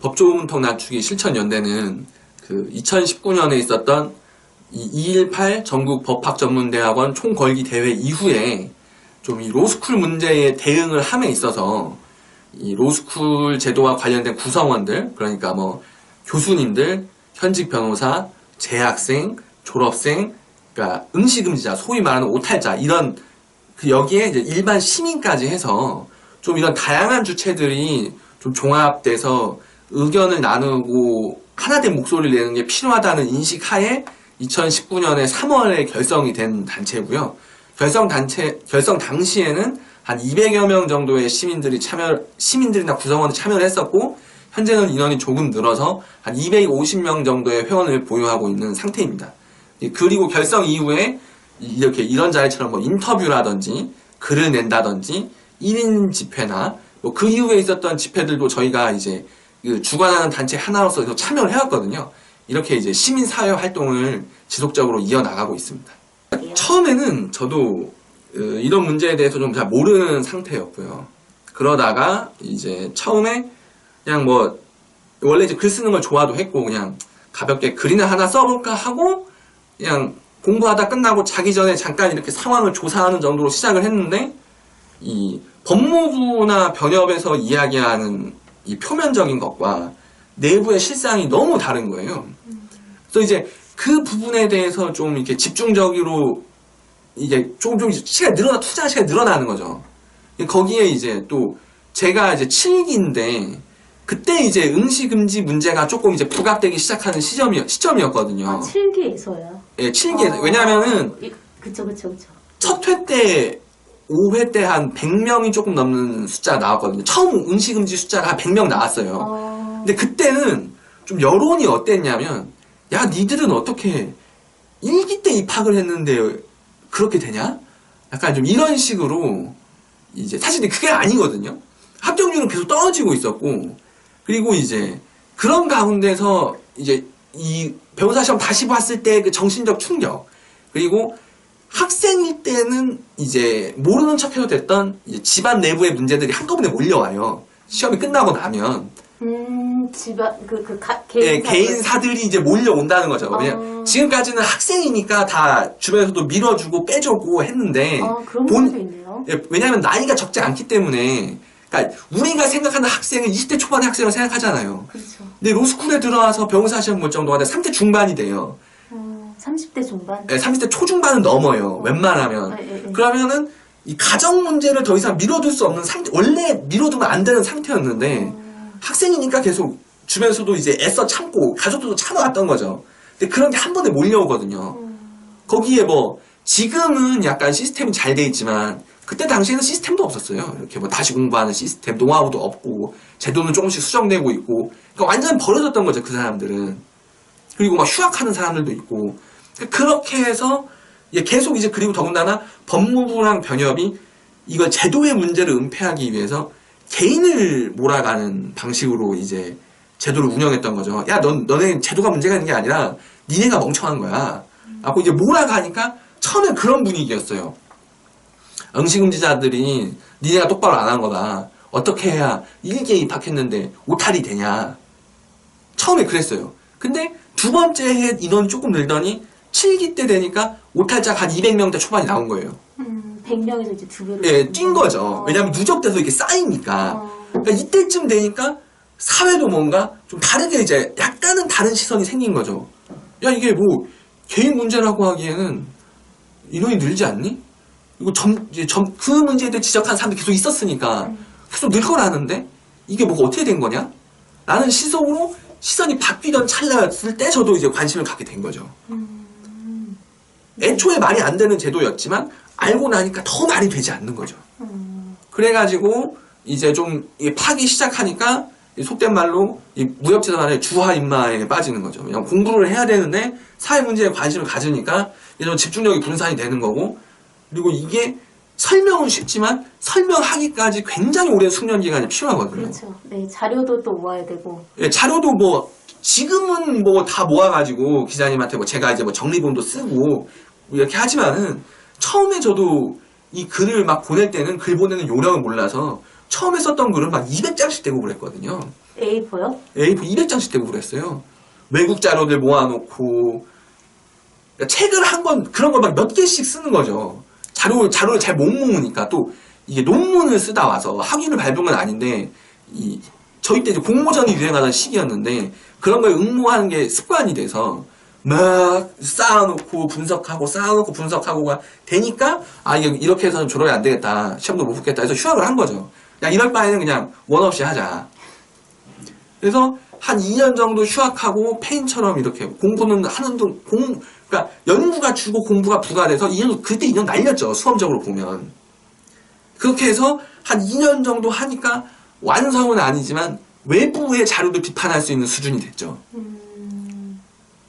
법조문턱 낮추기 실천연대는 그 2019년에 있었던 이 2.18 전국 법학전문대학원 총걸기 대회 이후에 좀 이 로스쿨 문제에 대응을 함에 있어서 이 로스쿨 제도와 관련된 구성원들, 그러니까 뭐 교수님들, 현직 변호사, 재학생, 졸업생, 그러니까 응시금지자, 소위 말하는 오탈자, 이런 그 여기에 이제 일반 시민까지 해서 좀 이런 다양한 주체들이 좀 종합돼서 의견을 나누고 하나된 목소리를 내는 게 필요하다는 인식하에 2019년에 3월에 결성이 된 단체고요. 결성 당시에는 한 200여 명 정도의 시민들이나 구성원이 참여를 했었고, 현재는 인원이 조금 늘어서 한 250명 정도의 회원을 보유하고 있는 상태입니다. 그리고 결성 이후에 이렇게 이런 자리처럼 뭐 인터뷰라든지 글을 낸다든지 1인 집회나 뭐 그 이후에 있었던 집회들도 저희가 이제 주관하는 단체 하나로서 참여를 해왔거든요. 이렇게 이제 시민사회 활동을 지속적으로 이어나가고 있습니다. 처음에는 저도 이런 문제에 대해서 좀 잘 모르는 상태였고요. 그러다가 이제 처음에 그냥 뭐 원래 이제 글 쓰는 걸 좋아도 했고 그냥 가볍게 글이나 하나 써볼까 하고 그냥 공부하다 끝나고 자기 전에 잠깐 이렇게 상황을 조사하는 정도로 시작을 했는데, 이 법무부나 변협에서 이야기하는 이 표면적인 것과 내부의 실상이 너무 다른 거예요. 그래서 이제 그 부분에 대해서 좀 이렇게 집중적으로 이제 조금 투자 시간이 늘어나는 거죠. 거기에 이제 또 제가 이제 7기인데 그때 이제 응시금지 문제가 조금 이제 부각되기 시작하는 시점이었거든요. 아, 7기에서요? 예, 7기에서. 왜냐면은 그쵸. 첫 회 때 5회 때 한 100명이 조금 넘는 숫자가 나왔거든요. 처음 응시금지 숫자가 한 100명 나왔어요. 근데 그때는 좀 여론이 어땠냐면, 야, 니들은 어떻게 1기 때 입학을 했는데 그렇게 되냐? 약간 좀 이런 식으로, 이제 사실 그게 아니거든요. 합격률은 계속 떨어지고 있었고, 그리고 이제 그런 가운데서 이제 이 변호사 시험 다시 봤을 때 그 정신적 충격, 그리고 학생일 때는 이제 모르는 척해도 됐던 이제 집안 내부의 문제들이 한꺼번에 몰려와요. 시험이 끝나고 나면. 개인사들이 이제 몰려온다는 거죠. 왜냐면 지금까지는 학생이니까 다 주변에서도 밀어주고 빼주고 했는데. 그런 부분도 있네요. 왜냐면 나이가 적지 않기 때문에. 그러니까 우리가 생각하는 학생은 20대 초반의 학생을 생각하잖아요. 그렇죠. 근데 로스쿨에 들어와서 변호사 시험 볼 정도가 30대 중반이 돼요. 30대 중반? 네, 30대 초중반은 넘어요. 웬만하면. 그러면은 이 가정 문제를 더 이상 밀어둘 수 없는 상태, 원래 밀어두면 안 되는 상태였는데 학생이니까 계속 주변에서도 이제 애써 참고 가족들도 참아왔던 거죠. 근데 그런 게 한 번에 몰려오거든요. 거기에 뭐 지금은 약간 시스템이 잘 돼 있지만 그때 당시에는 시스템도 없었어요. 이렇게 뭐 다시 공부하는 시스템, 노하우도 없고 제도는 조금씩 수정되고 있고, 그러니까 완전 버려졌던 거죠, 그 사람들은. 그리고 막 휴학하는 사람들도 있고. 그렇게 해서 계속 이제, 그리고 더군다나 법무부랑 변협이 이걸 제도의 문제를 은폐하기 위해서 개인을 몰아가는 방식으로 이제 제도를 운영했던 거죠. 야, 너네 제도가 문제가 있는 게 아니라 니네가 멍청한 거야. 하고 이제 몰아가니까 처음엔 그런 분위기였어요. 응시금지자들이 니네가 똑바로 안 한 거다. 어떻게 해야 1기에 입학했는데 오탈이 되냐. 처음에 그랬어요. 근데 두 번째 해 인원이 조금 늘더니 7기 때 되니까 오탈자가 한 200명대 초반이 나온 거예요. 100명에서 이제 2배로. 예, 뛴 거죠. 왜냐면 누적돼서 이렇게 쌓이니까. 그러니까 이때쯤 되니까 사회도 뭔가 좀 다르게 이제 약간은 다른 시선이 생긴 거죠. 야, 이게 뭐 개인 문제라고 하기에는 인원이 늘지 않니? 이거 그 문제에 대해 지적하는 사람들이 계속 있었으니까 계속 늘 거라는데 이게 뭐가 어떻게 된 거냐? 라는 시선으로 시선이 바뀌던 찰나였을 때 저도 이제 관심을 갖게 된 거죠. 애초에 말이 안 되는 제도였지만 알고 나니까 더 말이 되지 않는 거죠. 그래가지고 이제 좀 파기 시작하니까 속된 말로 이 무협지단의 주화인마에 빠지는 거죠. 그냥 공부를 해야 되는데 사회 문제에 관심을 가지니까 이런 집중력이 분산이 되는 거고, 그리고 이게 설명은 쉽지만 설명하기까지 굉장히 오랜 숙련 기간이 필요하거든요. 그렇죠. 네, 자료도 또 모아야 되고. 네, 자료도 뭐 지금은 뭐 다 모아가지고 기자님한테 뭐 제가 이제 뭐 정리본도 쓰고 이렇게 하지만은 처음에 저도 이 글을 막 보낼 때는 글 보내는 요령을 몰라서 처음에 썼던 글은 막 200장씩 떼고 그랬거든요. A4요? A4 200장씩 떼고 그랬어요. 외국 자료들 모아놓고 그러니까 책을 한 권 그런 걸 막 몇 개씩 쓰는 거죠. 자료를 잘 못 모으니까 또 이게 논문을 쓰다 와서 학위를 밟은 건 아닌데 저희 때 이제 공모전이 유행하던 시기였는데 그런 걸 응모하는 게 습관이 돼서 막 쌓아놓고 분석하고가 되니까 이게 이렇게 해서는 졸업이 안 되겠다. 시험도 못 붙겠다 해서 휴학을 한 거죠. 그냥 이럴 바에는 그냥 원 없이 하자. 그래서 한 2년 정도 휴학하고 페인처럼 이렇게 공부는 하는 그러니까 연구가 주고 공부가 부가 돼서 그때 2년 날렸죠. 수험적으로 보면. 그렇게 해서 한 2년 정도 하니까 완성은 아니지만 외부의 자료도 비판할 수 있는 수준이 됐죠.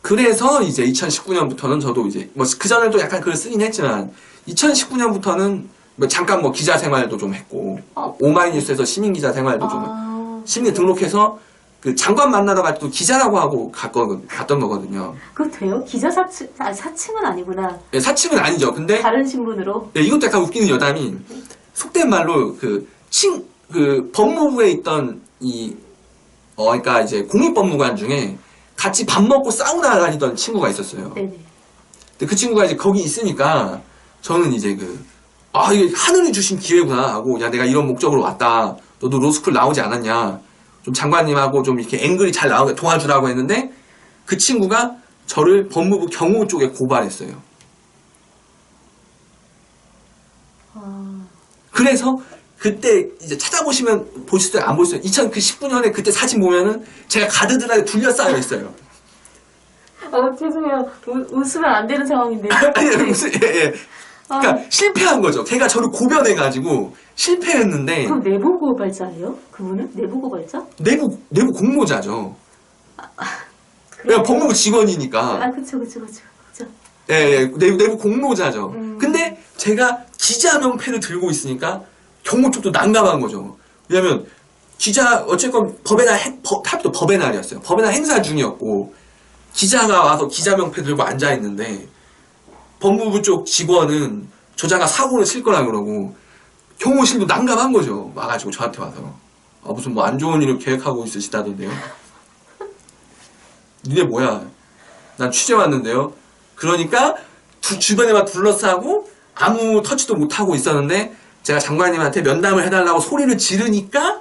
그래서 이제 2019년부터는 저도 이제 뭐 그전에도 약간 글을 쓰긴 했지만 2019년부터는 뭐 잠깐 뭐 기자 생활도 좀 했고 오마이뉴스에서 시민 기자 생활도 좀 시민 등록해서 그 장관 만나러 갈 때도 기자라고 하고 갔던 거거든요. 그거 돼요? 기자 사칭은 아니구나. 네, 사칭은 아니죠. 근데 다른 신분으로. 네, 이것도 약간 웃기는 여담이 속된 말로 그 법무부에 있던 그러니까 이제 공익법무관 중에 같이 밥 먹고 사우나 다니던 친구가 있었어요. 네네. 근데 그 친구가 이제 거기 있으니까 저는 이제 이게 하늘이 주신 기회구나 하고 야 내가 이런 목적으로 왔다. 너도 로스쿨 나오지 않았냐. 좀 장관님하고 좀 이렇게 앵글이 잘 나오게 도와주라고 했는데 그 친구가 저를 법무부 경호 쪽에 고발했어요. 그래서 그때 이제 찾아보시면 보셨어요? 안 보셨어요? 2019년에 그때 사진 보면은 제가 가드들하게 둘러싸여 있어요. 죄송해요. 웃으면 안 되는 상황인데. 아니, 무슨, 예. 그러니까 실패한 거죠. 걔가 저를 고변해가지고 실패했는데. 그럼 내부 고발자예요? 그분은? 내부 고발자? 내부 공모자죠. 그냥 법무부 직원이니까. 그쵸. 예. 내부 공모자죠. 근데 제가 기자 명패를 들고 있으니까 경호 쪽도 난감한 거죠. 왜냐면 어쨌건 법의 날이었어요. 법의 날 행사 중이었고 기자가 와서 기자 명패 들고 앉아 있는데 법무부 쪽 직원은 저자가 사고를 칠 거라 그러고 경호실도 난감한 거죠. 와가지고 저한테 와서 무슨 뭐 안 좋은 일을 계획하고 있으시다던데요. 니네 뭐야? 난 취재 왔는데요. 그러니까 주변에만 둘러싸고 아무 터치도 못하고 있었는데 제가 장관님한테 면담을 해달라고 소리를 지르니까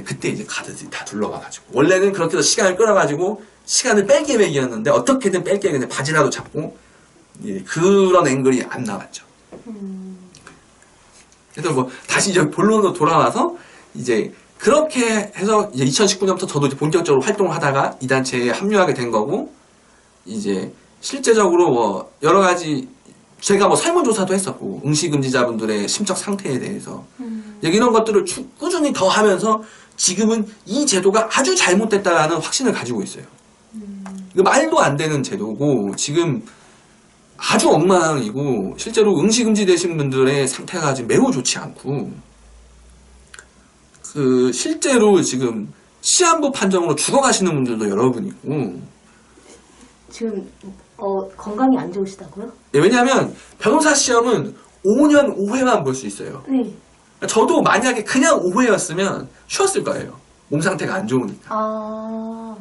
그때 가드들이 다 둘러가가지고 원래는 그렇게 해서 시간을 끌어가지고 시간을 뺄 계획이었는데 어떻게든 뺄 계획인데 바지라도 잡고 그런 앵글이 안 나왔죠. 그래서 뭐 다시 본론으로 돌아와서 그렇게 해서 2019년부터 저도 본격적으로 활동을 하다가 이 단체에 합류하게 된 거고 실제적으로 뭐 여러 가지 제가 뭐 설문조사도 했었고 응시금지자분들의 심적 상태에 대해서 이런 것들을 꾸준히 더 하면서 지금은 이 제도가 아주 잘못됐다라는 확신을 가지고 있어요. 이거 말도 안 되는 제도고 지금 아주 엉망이고 실제로 응시금지 되신 분들의 상태가 지금 매우 좋지 않고 실제로 지금 시한부 판정으로 죽어가시는 분들도 여러분 있고 지금 건강이 안 좋으시다고요? 네, 왜냐하면 변호사 시험은 5년 5회만 볼 수 있어요. 네. 저도 만약에 그냥 5회였으면 쉬었을 거예요. 몸 상태가 안 좋으니까.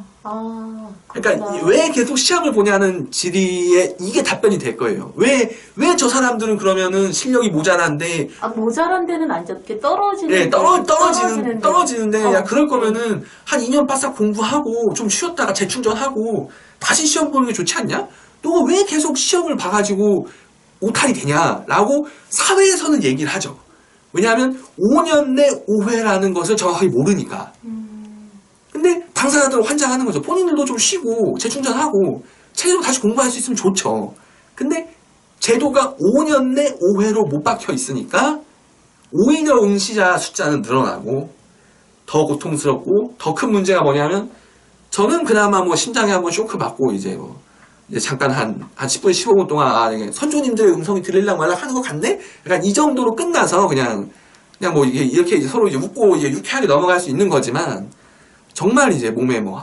그러니까 왜 계속 시험을 보냐는 질의에 이게 답변이 될 거예요. 왜 저 사람들은 그러면은 실력이 모자란데 모자란 데는 안 좋게 떨어지는 네, 떨어지는데 야 그럴 거면은 한 2년 바싹 공부하고 좀 쉬었다가 재충전하고 다시 시험 보는 게 좋지 않냐? 너 왜 계속 시험을 봐가지고 오탈이 되냐라고 사회에서는 얘기를 하죠. 왜냐하면 5년 내 5회라는 것을 정확하게 모르니까. 근데 당사자들은 환장하는 거죠. 본인들도 좀 쉬고 재충전하고 체계적으로 다시 공부할 수 있으면 좋죠. 근데 제도가 5년 내 5회로 못 박혀 있으니까 오히려 응시자 숫자는 늘어나고 더 고통스럽고 더 큰 문제가 뭐냐면 저는 그나마 뭐 심장에 한번 쇼크 받고 이제 잠깐 한 10분 15분 동안 이게 선조님들의 음성이 들리려고 말라 하는 것 같네? 약간 이 정도로 끝나서 그냥 뭐 이렇게 서로 웃고 유쾌하게 넘어갈 수 있는 거지만 정말 몸에 뭐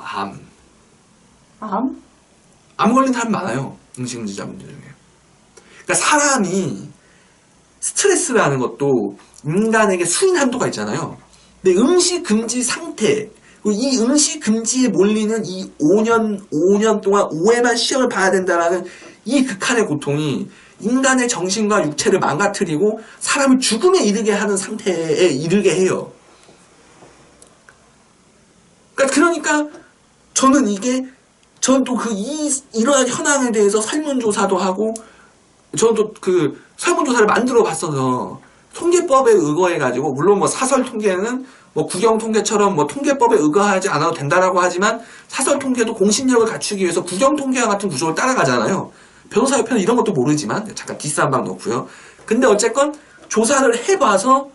암 걸린 사람 많아요. 응시금지자분들 중에. 그러니까 사람이 스트레스 스트레스라는 것도 인간에게 수인 한도가 있잖아요. 근데 음식 금지 상태, 그리고 이 음식 금지에 몰리는 이 5년 동안 5회만 시험을 봐야 된다라는 이 극한의 고통이 인간의 정신과 육체를 망가뜨리고 사람을 죽음에 이르게 하는 상태에 이르게 해요. 그러니까 저는 저는 또 이러한 현황에 대해서 설문조사도 하고, 저는 또 그 설문조사를 만들어 봤어서 통계법에 의거해가지고, 물론 뭐 사설 통계는 뭐 국영 통계처럼 뭐 통계법에 의거하지 않아도 된다라고 하지만, 사설 통계도 공신력을 갖추기 위해서 국영 통계와 같은 구조를 따라가잖아요. 변호사협회는 이런 것도 모르지만, 잠깐 디스 한 방 넣고요. 근데 어쨌건 조사를 해봐서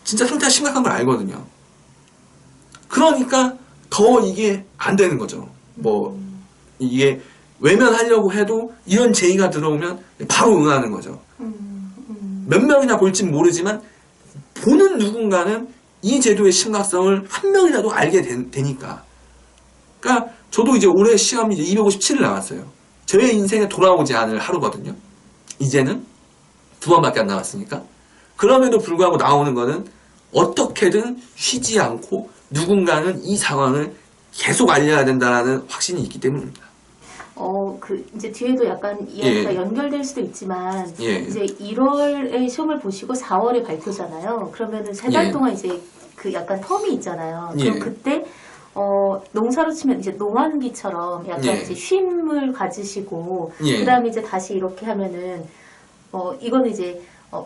진짜 상태가 심각한 걸 알거든요. 그러니까 더 이게 안 되는 거죠. 뭐 이게 외면하려고 해도 이런 제의가 들어오면 바로 응하는 거죠. 몇 명이나 볼진 모르지만 보는 누군가는 이 제도의 심각성을 한 명이라도 알게 되니까. 그러니까 저도 이제 올해 시험이 이제 257일 남았어요. 제 인생에 돌아오지 않을 하루거든요. 이제는 2번밖에 안 남았으니까. 그럼에도 불구하고 나오는 거는 어떻게든 쉬지 않고 누군가는 이 상황을 계속 알려야 된다는 확신이 있기 때문입니다. 이제 뒤에도 약간 이야기가 연결될 수도 있지만, 이제 1월에 시험을 보시고 4월에 발표잖아요. 그러면은 3달 동안 이제 그 약간 텀이 있잖아요. 그럼 그때, 농사로 치면 이제 농한기처럼 약간 이제 쉼을 가지시고, 그 다음에 이제 다시 이렇게 하면은, 이거는 이제,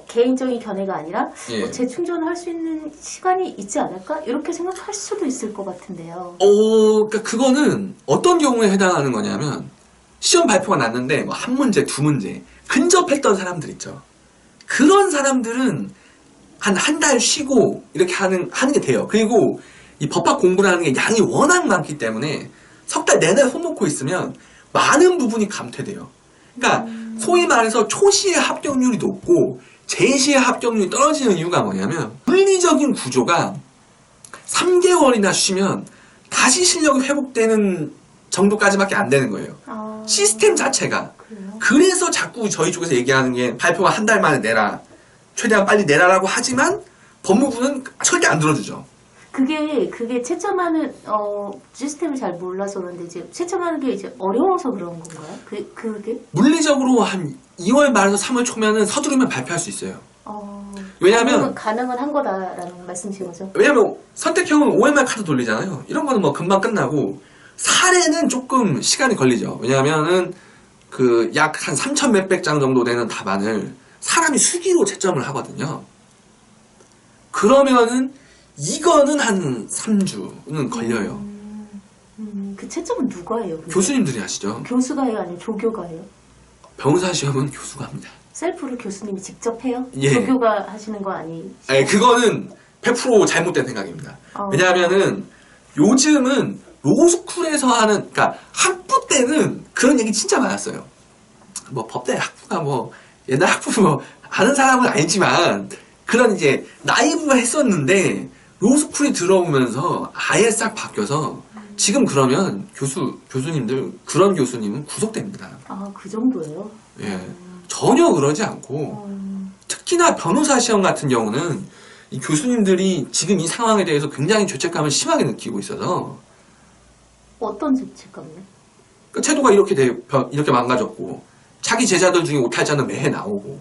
개인적인 견해가 아니라 재충전을 할 수 있는 시간이 있지 않을까? 이렇게 생각할 수도 있을 것 같은데요. 그러니까 그거는 어떤 경우에 해당하는 거냐면, 시험 발표가 났는데 뭐 한 문제, 두 문제 근접했던 사람들 있죠. 그런 사람들은 한 달 쉬고 이렇게 하는 게 돼요. 그리고 이 법학 공부를 하는 게 양이 워낙 많기 때문에 석 달 내내 손 놓고 있으면 많은 부분이 감퇴돼요. 그러니까 소위 말해서 초시의 합격률이 높고 제시의 합격률이 떨어지는 이유가 뭐냐면, 물리적인 구조가 3개월이나 쉬면 다시 실력이 회복되는 정도까지밖에 안 되는 거예요. 시스템 자체가. 그래요? 그래서 자꾸 저희 쪽에서 얘기하는 게 발표가 한 달 만에 내라, 최대한 빨리 내라라고 하지만 법무부는 절대 안 들어주죠. 그게 채점하는 시스템을 잘 몰라서 그런데 이제 채점하는 게 이제 어려워서 그런 건가요? 그게? 물리적으로 한 2월 말에서 3월 초면은 서두르면 발표할 수 있어요. 왜냐하면 가능은 한 거다라는 말씀이신 거죠? 왜냐면 선택형은 OMR 카드 돌리잖아요. 이런 거는 뭐 금방 끝나고, 사례는 조금 시간이 걸리죠. 왜냐하면은 그 약 한 3,000 몇백 장 정도 되는 답안을 사람이 수기로 채점을 하거든요. 그러면은 이거는 한 3주는 걸려요. 그 채점은 누가 해요? 근데? 교수님들이 하시죠. 교수가 해요? 아니면 조교가 해요? 변호사 시험은 교수가 합니다. 셀프로 교수님이 직접 해요? 예. 조교가 하시는 거 아니시죠? 아니, 그거는 100% 잘못된 생각입니다. 왜냐하면은 요즘은 로스쿨에서 하는, 그러니까 학부 때는 그런 얘기 진짜 많았어요. 뭐 법대 학부가 뭐 옛날 학부 뭐 아는 사람은 아니지만 그런 이제 나이브가 했었는데, 로스쿨이 들어오면서 아예 싹 바뀌어서 지금 그러면 교수님들, 그런 교수님은 구속됩니다. 그 정도예요? 예. 전혀 그러지 않고, 특히나 변호사 시험 같은 경우는 이 교수님들이 지금 이 상황에 대해서 굉장히 죄책감을 심하게 느끼고 있어서. 어떤 죄책감이요? 그 제도가 이렇게 망가졌고, 자기 제자들 중에 오탈자는 매해 나오고,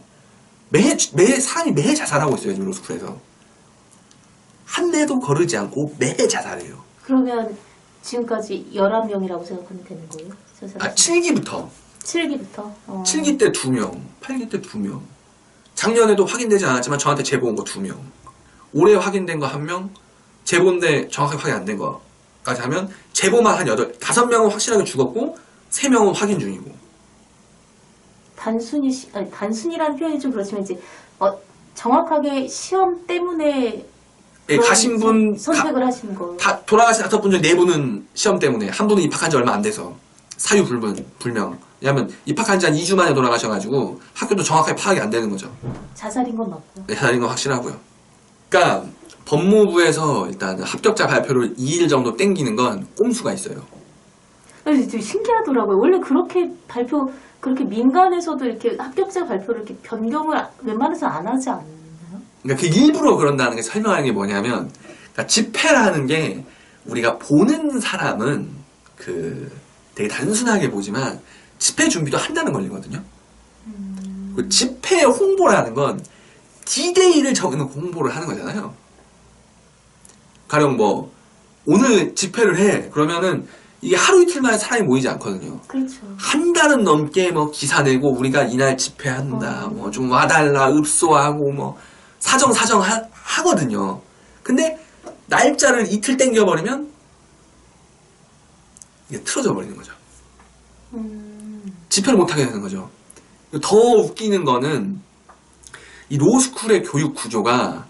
사람이 매해 자살하고 있어요, 지금 로스쿨에서. 한 대도 거르지 않고 매해 자살해요. 그러면 지금까지 11명이라고 생각하면 되는 거예요? 7기부터. 7기부터? 7기 때 2명, 8기 때 2명. 작년에도 확인되지 않았지만 저한테 제보 온 거 2명. 올해 확인된 거 1명, 제보인데 정확하게 확인 안 된 거까지 하면 제보만 한 5명은 확실하게 죽었고 3명은 확인 중이고. 단순이라는 표현이 좀 그렇지만 이제 정확하게 시험 때문에 가신 분 선택을 하신 거. 돌아가신 5분 중 4분은 시험 때문에, 한 분은 입학한 지 얼마 안 돼서 사유 불명. 왜냐면 입학한 지 한 2주 만에 돌아가셔가지고 학교도 정확하게 파악이 안 되는 거죠. 자살인 건 맞고요. 네, 자살인 건 확실하고요. 그러니까 법무부에서 일단 합격자 발표를 2일 정도 땡기는 건 꼼수가 있어요. 되게 신기하더라고요. 원래 그렇게 민간에서도 이렇게 합격자 발표를 이렇게 변경을 웬만해서 안 하지 않나요? 그러니까 그 일부러 그런다는 게 설명하는 게 뭐냐면, 그러니까 집회라는 게 우리가 보는 사람은 그 되게 단순하게 보지만 집회 준비도 한 달은 걸리거든요. 그 집회 홍보라는 건 D-Day를 적어놓고 홍보를 하는 거잖아요. 가령 뭐 오늘 집회를 해 그러면은 이게 하루 이틀 만에 사람이 모이지 않거든요. 그렇죠. 한 달은 넘게 뭐 기사 내고 우리가 이날 집회한다, 뭐 좀 와달라, 읍소하고 뭐 사정 하거든요. 근데 날짜를 이틀 땡겨버리면 이게 틀어져 버리는 거죠. 집회를 못하게 되는 거죠. 더 웃기는 거는 이 로스쿨의 교육 구조가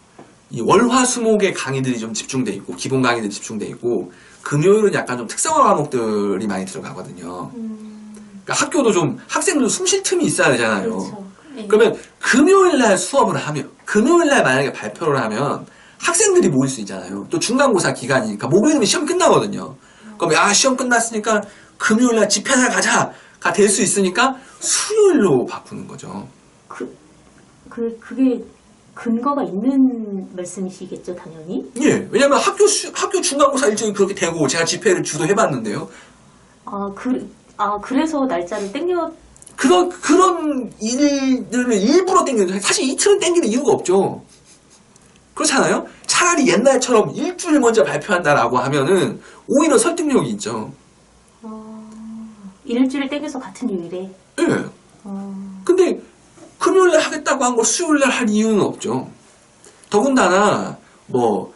이 월화수목의 강의들이 좀 집중돼 있고 기본 강의들이 집중돼 있고 금요일은 약간 좀 특성화 과목들이 많이 들어가거든요. 그러니까 학교도 좀 학생들도 숨 쉴 틈이 있어야 되잖아요. 그렇죠. 그러면 금요일 날 수업을 하면 금요일 날 만약에 발표를 하면 학생들이 모일 수 있잖아요. 또 중간고사 기간이니까 목요일이면 시험 끝나거든요. 그럼 시험 끝났으니까 금요일 날 집회나 가자가 될 수 있으니까 수요일로 바꾸는 거죠. 그게 근거가 있는 말씀이시겠죠, 당연히? 예, 왜냐면 학교 중간고사 일정이 그렇게 되고 제가 집회를 주도해봤는데요. 그래서 날짜를 땡겨. 그런 일들을 일부러 땡기는, 사실 이틀은 땡기는 이유가 없죠. 그렇잖아요? 차라리 옛날처럼 일주일 먼저 발표한다라고 하면은 오히려 설득력이 있죠. 일주일 땡겨서 같은 요일에. 예. 근데 금요일날 하겠다고 한 걸 수요일날 할 이유는 없죠. 더군다나 뭐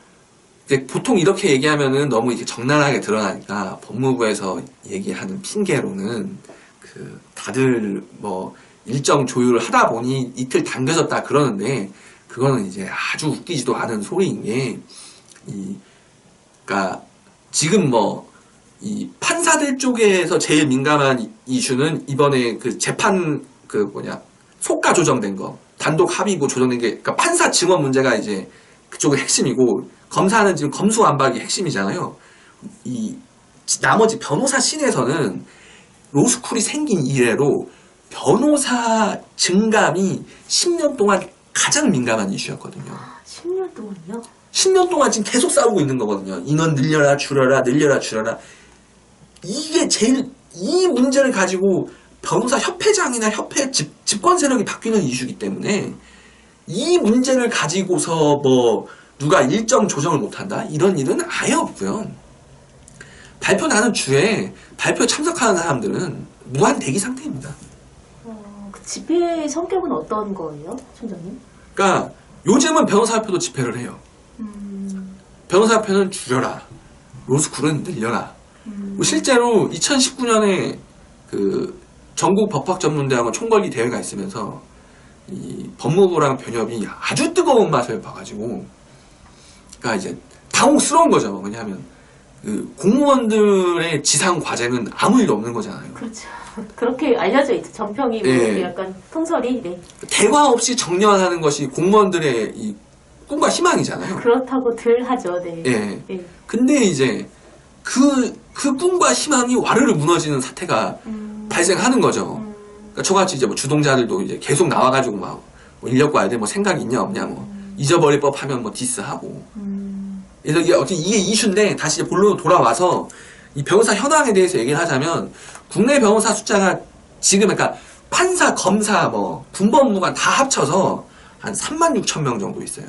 이제 보통 이렇게 얘기하면은 너무 이렇게 적나라하게 드러나니까 법무부에서 얘기하는 핑계로는 그 다들 뭐 일정 조율을 하다 보니 이틀 당겨졌다 그러는데 그거는 이제 아주 웃기지도 않은 소리인 게 그러니까 지금 뭐 이 판사들 쪽에서 제일 민감한 이슈는 이번에 그 재판 소가 조정된 거, 단독 합의고 조정된 게, 그러니까 판사 증언 문제가 이제 그쪽의 핵심이고, 검사는 지금 검수완박이 핵심이잖아요. 이 나머지 변호사 씬에서는 로스쿨이 생긴 이래로 변호사 증감이 10년 동안 가장 민감한 이슈였거든요. 10년 동안요? 10년 동안 지금 계속 싸우고 있는 거거든요. 인원 늘려라, 줄여라, 늘려라, 줄여라. 이게 이 문제를 가지고 변호사 협회장이나 협회 집권 세력이 바뀌는 이슈이기 때문에 이 문제를 가지고서 뭐 누가 일정 조정을 못한다? 이런 일은 아예 없고요. 발표 나는 주에 발표 참석하는 사람들은 무한 대기 상태입니다. 그 집회의 성격은 어떤 거예요, 총장님? 그러니까 요즘은 변호사협회도 집회를 해요. 변호사협회는 줄여라, 로스쿨은 늘려라. 실제로 2019년에 그 전국 법학전문대학원 총궐기 대회가 있으면서 이 법무부랑 변협이 아주 뜨거운 맛을 봐가지고, 그러니까 이제 당혹스러운 거죠. 왜냐하면 그 공무원들의 지상 과제는 아무 일도 없는 거잖아요. 그렇죠. 그렇게 알려져 있죠. 전평이 네. 약간 통설이. 네. 대화 없이 정리하는 것이 공무원들의 이 꿈과 희망이잖아요. 그렇다고 들 하죠. 네. 예. 네. 근데 이제 그 꿈과 희망이 와르르 무너지는 사태가 발생하는 거죠. 그러니까 저같이 이제 뭐 주동자들도 이제 계속 나와가지고 막 뭐 인력 관리에 뭐 생각이 있냐 없냐 뭐 잊어버릴 법하면 뭐 디스하고. 그래서 이게 이슈인데 다시 이제 본론으로 돌아와서 이 변호사 현황에 대해서 얘기를 하자면 국내 변호사 숫자가 지금 그러니까 판사, 검사, 뭐 군법무관 다 합쳐서 한 36,000명 정도 있어요.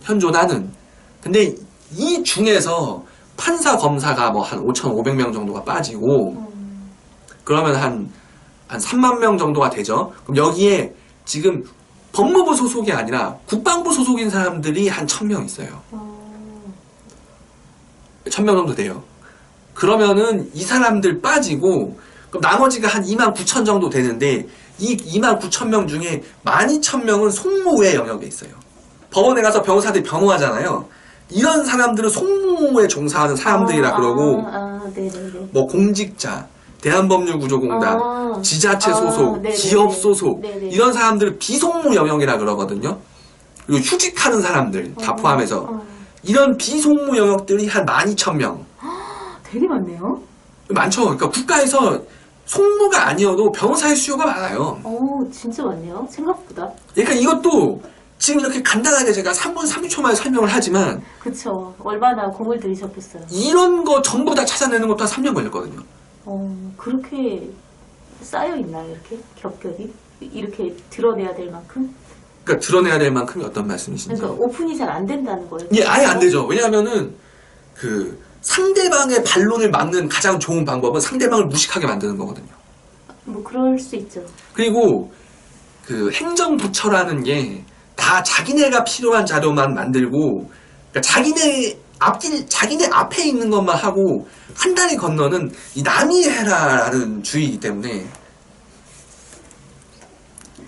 현존하는. 근데 이 중에서 판사, 검사가 뭐 한 5,500명 정도가 빠지고 그러면 한 3만 명 정도가 되죠. 그럼 여기에 지금 법무부 소속이 아니라 국방부 소속인 사람들이 한 1,000명 있어요. 1,000명 정도 돼요. 그러면은 이 사람들 빠지고 그럼 나머지가 한 29,000 정도 되는데 이 29,000명 중에 12,000명은 송무의 영역에 있어요. 법원에 가서 변호사들이 변호하잖아요. 이런 사람들은 송무에 종사하는 사람들이라 그러고 뭐 공직자, 대한법률구조공단, 지자체 소속, 기업 소속 이런 사람들을 비송무 영역이라 그러거든요. 그리고 휴직하는 사람들 다 포함해서 이런 비송무 영역들이 한 12,000명. 되게 많네요. 많죠. 그러니까 국가에서 송무가 아니어도 변호사의 수요가 많아요. 진짜 많네요. 생각보다. 그러니까 이것도 지금 이렇게 간단하게 제가 3분 30초 만에 설명을 하지만 그쵸. 얼마나 공을 들이셨겠어요. 이런 거 전부 다 찾아내는 것도 한 3년 걸렸거든요. 그렇게 쌓여 있나요? 이렇게 겹겹이? 이렇게 드러내야 될 만큼? 그러니까 드러내야 될 만큼이 어떤 말씀이신지. 그러니까 오픈이 잘 안 된다는 거예요. 예, 아예 안 되죠. 왜냐하면은 그 상대방의 반론을 막는 가장 좋은 방법은 상대방을 무식하게 만드는 거거든요. 뭐 그럴 수 있죠. 그리고 그 행정부처라는 게 다 자기네가 필요한 자료만 만들고, 그러니까 자기네 앞에 있는 것만 하고 한 다리 건너는 이 남이 해라라는 주의이기 때문에.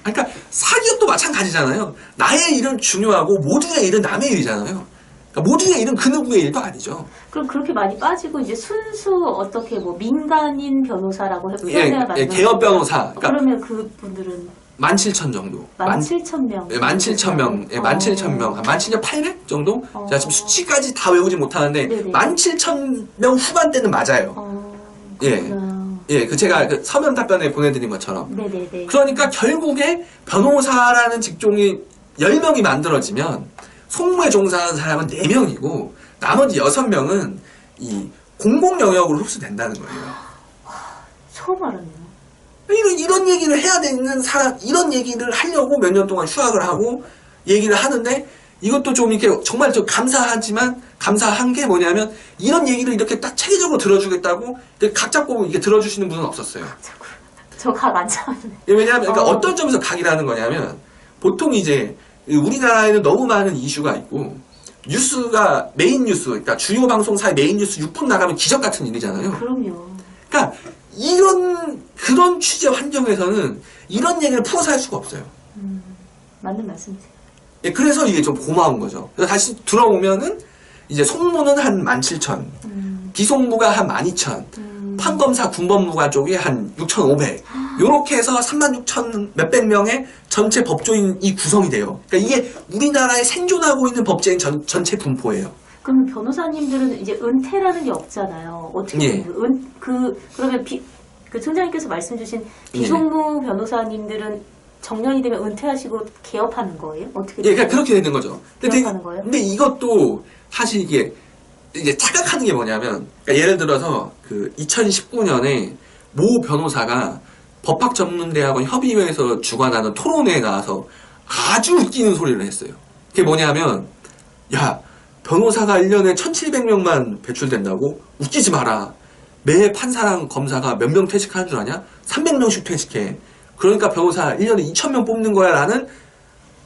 그러니까 사기업도 마찬가지잖아요. 나의 일은 중요하고 모두의 일은 남의 일이잖아요. 그러니까 모두의 일은 그 누구의 일도 아니죠. 그럼 그렇게 많이 빠지고 이제 순수 어떻게 뭐 민간인 변호사라고 표현해야 맞는 개업 변호사. 그러니까 그러면 그분들은 17,000 정도. 17,000명. 예, 17,000명. 예, 17,000명. 한 17,800 정도? 제가 지금 수치까지 다 외우지 못하는데, 네네. 17,000명 후반대는 맞아요. 예. 예, 제가 그 서면 답변에 보내드린 것처럼. 네네네. 그러니까 결국에 변호사라는 직종이 10명이 만들어지면, 송무에 종사하는 사람은 4명이고, 나머지 6명은 이 공공 영역으로 흡수된다는 거예요. 처음 알았네요. 이런 얘기를 해야 되는 사람, 이런 얘기를 하려고 몇 년 동안 휴학을 하고 얘기를 하는데, 이것도 좀 이렇게 정말 좀 감사한 게 뭐냐면, 이런 얘기를 이렇게 딱 체계적으로 들어주겠다고 각 잡고 이렇게 들어주시는 분은 없었어요. 저 각 안 잡았네. 왜냐하면 그러니까 어떤 점에서 각이라는 거냐면, 보통 이제 우리나라에는 너무 많은 이슈가 있고, 뉴스가 메인 뉴스, 그러니까 주요 방송사의 메인 뉴스 6분 나가면 기적 같은 일이잖아요. 그럼요. 그러니까 그런 취재 환경에서는 이런 얘기를 풀어서 할 수가 없어요. 맞는 말씀이세요. 예, 그래서 이게 좀 고마운 거죠. 그래서 다시 들어오면은 이제 송무는 한 17,000, 비송무가 한 12,000, 판검사 군법무관 쪽이 한 6,500. 요렇게 해서 36,000 몇백 명의 전체 법조인이 구성이 돼요. 그러니까 이게 우리나라에 생존하고 있는 법조인 전체 분포예요. 그럼 변호사님들은 이제 은퇴라는 게 없잖아요. 어떻게 예. 그러면 그 총장님께서 말씀 주신 비송무 변호사님들은 정년이 되면 은퇴하시고 개업하는 거예요? 어떻게? 예, 그러니까 그렇게 되는 거죠. 개업하는 거예요? 근데 이것도 사실 이게 착각하는 게 뭐냐면, 그러니까 예를 들어서 그 2019년에 모 변호사가 법학전문대학원 협의회에서 주관하는 토론회에 나와서 아주 웃기는 소리를 했어요. 그게 뭐냐면, 야, 변호사가 1년에 1,700명만 배출된다고? 웃기지 마라. 매 판사랑 검사가 몇 명 퇴직하는 줄 아냐? 300명씩 퇴직해. 그러니까 변호사 1년에 2,000명 뽑는 거야 라는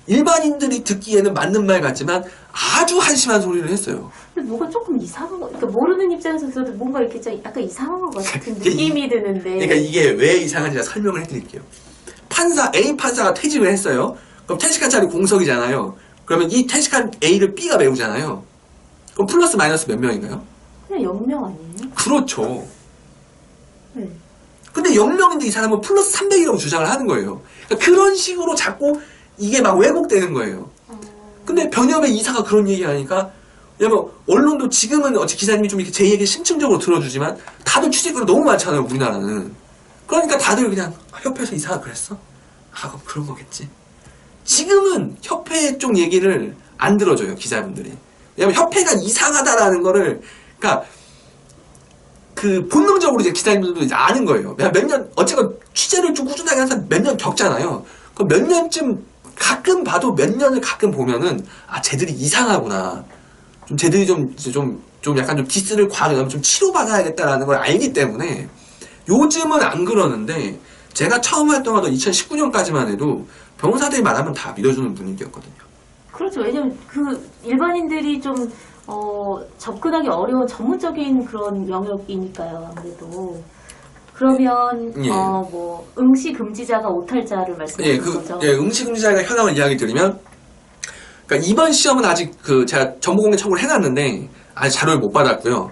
일반인들이 듣기에는 맞는 말 같지만 아주 한심한 소리를 했어요. 근데 뭐가 조금 이상한 거, 그러니까 모르는 입장에서 들어도 뭔가 이렇게 좀 약간 이상한 것 같은 느낌이 드는데. 그러니까 이게 왜 이상한지 제가 설명을 해드릴게요. A 판사가 퇴직을 했어요. 그럼 퇴직한 자리 공석이잖아요. 그러면 이 퇴직한 A를 B가 메우잖아요. 그럼 플러스 마이너스 몇 명인가요? 그냥 0명 아니에요? 그렇죠. 네. 근데 0명인데 이 사람은 플러스 300이라고 주장을 하는 거예요. 그러니까 그런 식으로 자꾸 이게 막 왜곡되는 거예요. 근데 변협의 이사가 그런 얘기 하니까, 왜냐면 언론도 지금은 어찌 기자님이 좀 이렇게 제 얘기 심층적으로 들어주지만 다들 취재글이 너무 많잖아요, 우리나라는. 그러니까 다들 그냥 협회에서 이사가 그랬어? 그럼 그런 거겠지. 지금은 협회 쪽 얘기를 안 들어줘요, 기자분들이. 왜냐면 협회가 이상하다라는 거를, 그러니까 그 본능적으로 이제 기자님들도 이제 아는 거예요. 몇 년, 어쨌건 취재를 좀 꾸준하게 하면서 몇 년 겪잖아요. 그럼 몇 년쯤 가끔 봐도 몇 년을 가끔 보면은, 쟤들이 이상하구나. 쟤들이 좀 약간 좀 디스를 과하게 하면 좀 치료받아야겠다라는 걸 알기 때문에 요즘은 안 그러는데, 제가 처음 활동하던 2019년까지만 해도 변호사들이 말하면 다 믿어주는 분위기였거든요. 그렇죠. 왜냐면 그 일반인들이 좀 접근하기 어려운 전문적인 그런 영역이니까요, 아무래도. 그러면 예. 뭐 응시 금지자가 오탈자를 말씀하시는 거죠? 예, 응시 금지자가 현황을 이야기 드리면, 그러니까 이번 시험은 아직 제가 정보공개 청구를 해놨는데 아직 자료를 못 받았고요.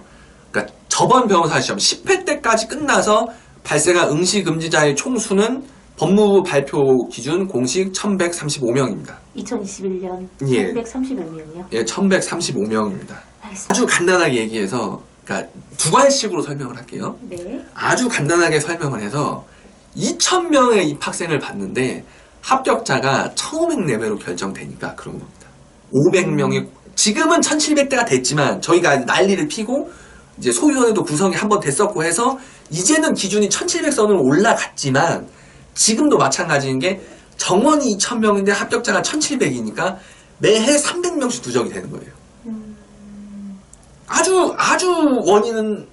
그러니까 저번 변호사 시험 10회 때까지 끝나서 발생한 응시 금지자의 총수는 법무부 발표 기준 공식 1,135명입니다. 2021년 예. 135명이요? 예, 1,135명입니다. 알겠습니다. 아주 간단하게 얘기해서, 그러니까 두 관식으로 설명을 할게요. 네. 아주 간단하게 설명을 해서 2,000명의 입학생을 봤는데 합격자가 1500레벨로 결정되니까 그런 겁니다. 500명이 지금은 1700대가 됐지만 저희가 난리를 피고 이제 소위원회도 구성이 한번 됐었고 해서 이제는 기준이 1700선으로 올라갔지만 지금도 마찬가지인 게 정원이 2000명인데 합격자가 1700이니까 매해 300명씩 누적이 되는 거예요. 아주 원인은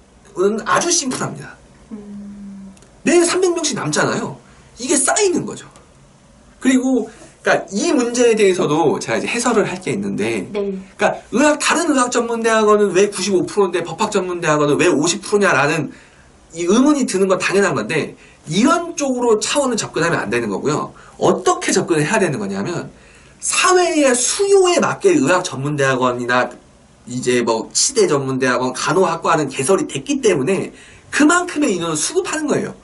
아주 심플합니다. 매해 300명씩 남잖아요. 이게 쌓이는 거죠. 그리고 그러니까 이 문제에 대해서도 제가 이제 해설을 할 게 있는데, 네. 그러니까 다른 의학 전문대학원은 왜 95%인데 법학 전문대학원은 왜 50%냐라는 이 의문이 드는 건 당연한 건데 이런 쪽으로 차원을 접근하면 안 되는 거고요. 어떻게 접근을 해야 되는 거냐면 사회의 수요에 맞게 의학 전문대학원이나 이제 뭐 치대 전문대학원, 간호학과는 개설이 됐기 때문에 그만큼의 인원을 수급하는 거예요.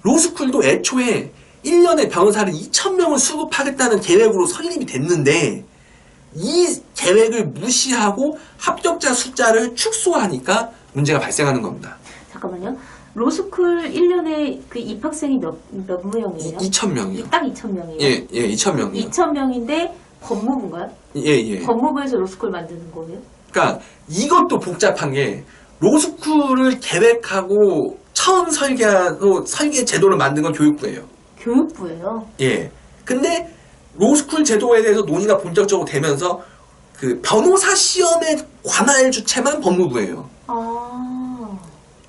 로스쿨도 애초에 1년에 변호사를 2,000명을 수급하겠다는 계획으로 설립이 됐는데 이 계획을 무시하고 합격자 숫자를 축소하니까 문제가 발생하는 겁니다. 잠깐만요. 로스쿨 1년에 그 입학생이 몇 명이에요? 2,000명이요. 딱 2,000명이에요? 예, 2,000명이요. 2,000명인데 법무부인가요? 예. 법무부에서 로스쿨 만드는 거예요? 그러니까 이것도 복잡한 게 로스쿨을 계획하고 처음 설계 제도를 만든 건 교육부예요. 교육부예요? 예. 근데 로스쿨 제도에 대해서 논의가 본격적으로 되면서 그 변호사 시험에 관할 주체만 법무부예요.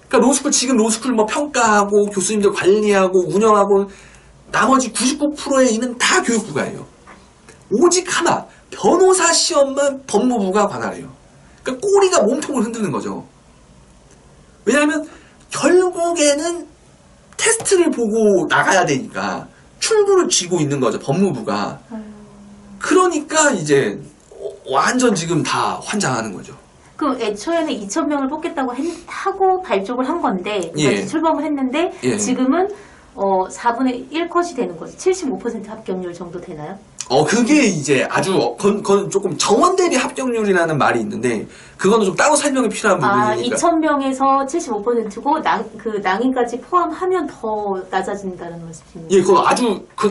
그러니까 로스쿨 지금 로스쿨 뭐 평가하고 교수님들 관리하고 운영하고 나머지 99%의 일은 다 교육부가 해요. 오직 하나 변호사 시험만 법무부가 관할해요. 그러니까 꼬리가 몸통을 흔드는 거죠. 왜냐하면 결국에는 테스트를 보고 나가야 되니까 출구를 쥐고 있는 거죠, 법무부가. 그러니까 이제 완전 지금 다 환장하는 거죠. 그럼 애초에는 2,000명을 뽑겠다고 하고 발족을 한 건데, 예. 출범을 했는데, 예. 지금은 4분의 1 컷이 되는 거죠. 75% 합격률 정도 되나요? 그게 이제 아주, 그건 조금 정원 대비 합격률이라는 말이 있는데, 그거는 좀 따로 설명이 필요한 부분이니까. 2,000명에서 75%고, 낭인까지 포함하면 더 낮아진다는 말씀이신가요? 예, 그거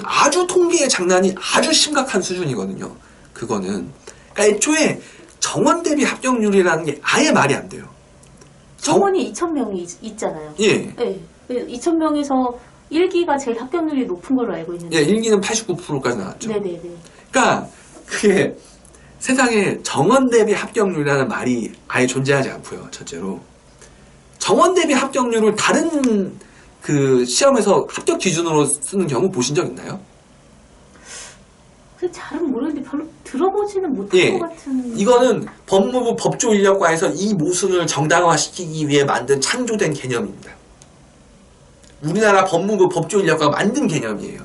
아주 통계의 장난이 아주 심각한 수준이거든요. 그거는. 그러니까 애초에 정원 대비 합격률이라는 게 아예 말이 안 돼요. 정원이 2,000명이 있잖아요. 예. 네. 2,000명에서 1기가 제일 합격률이 높은 걸로 알고 있는데. 예, 1기는 89%까지 나왔죠. 네네네. 그러니까 그게 세상에 정원 대비 합격률이라는 말이 아예 존재하지 않고요. 첫째로 정원 대비 합격률을 다른 그 시험에서 합격 기준으로 쓰는 경우 보신 적 있나요? 잘은 모르겠는데 별로 들어보지는 못한 예. 것 같은. 이거는 법무부 법조인력과에서 이 모순을 정당화시키기 위해 만든 창조된 개념입니다. 우리나라 법무부 법조인력과가 만든 개념이에요.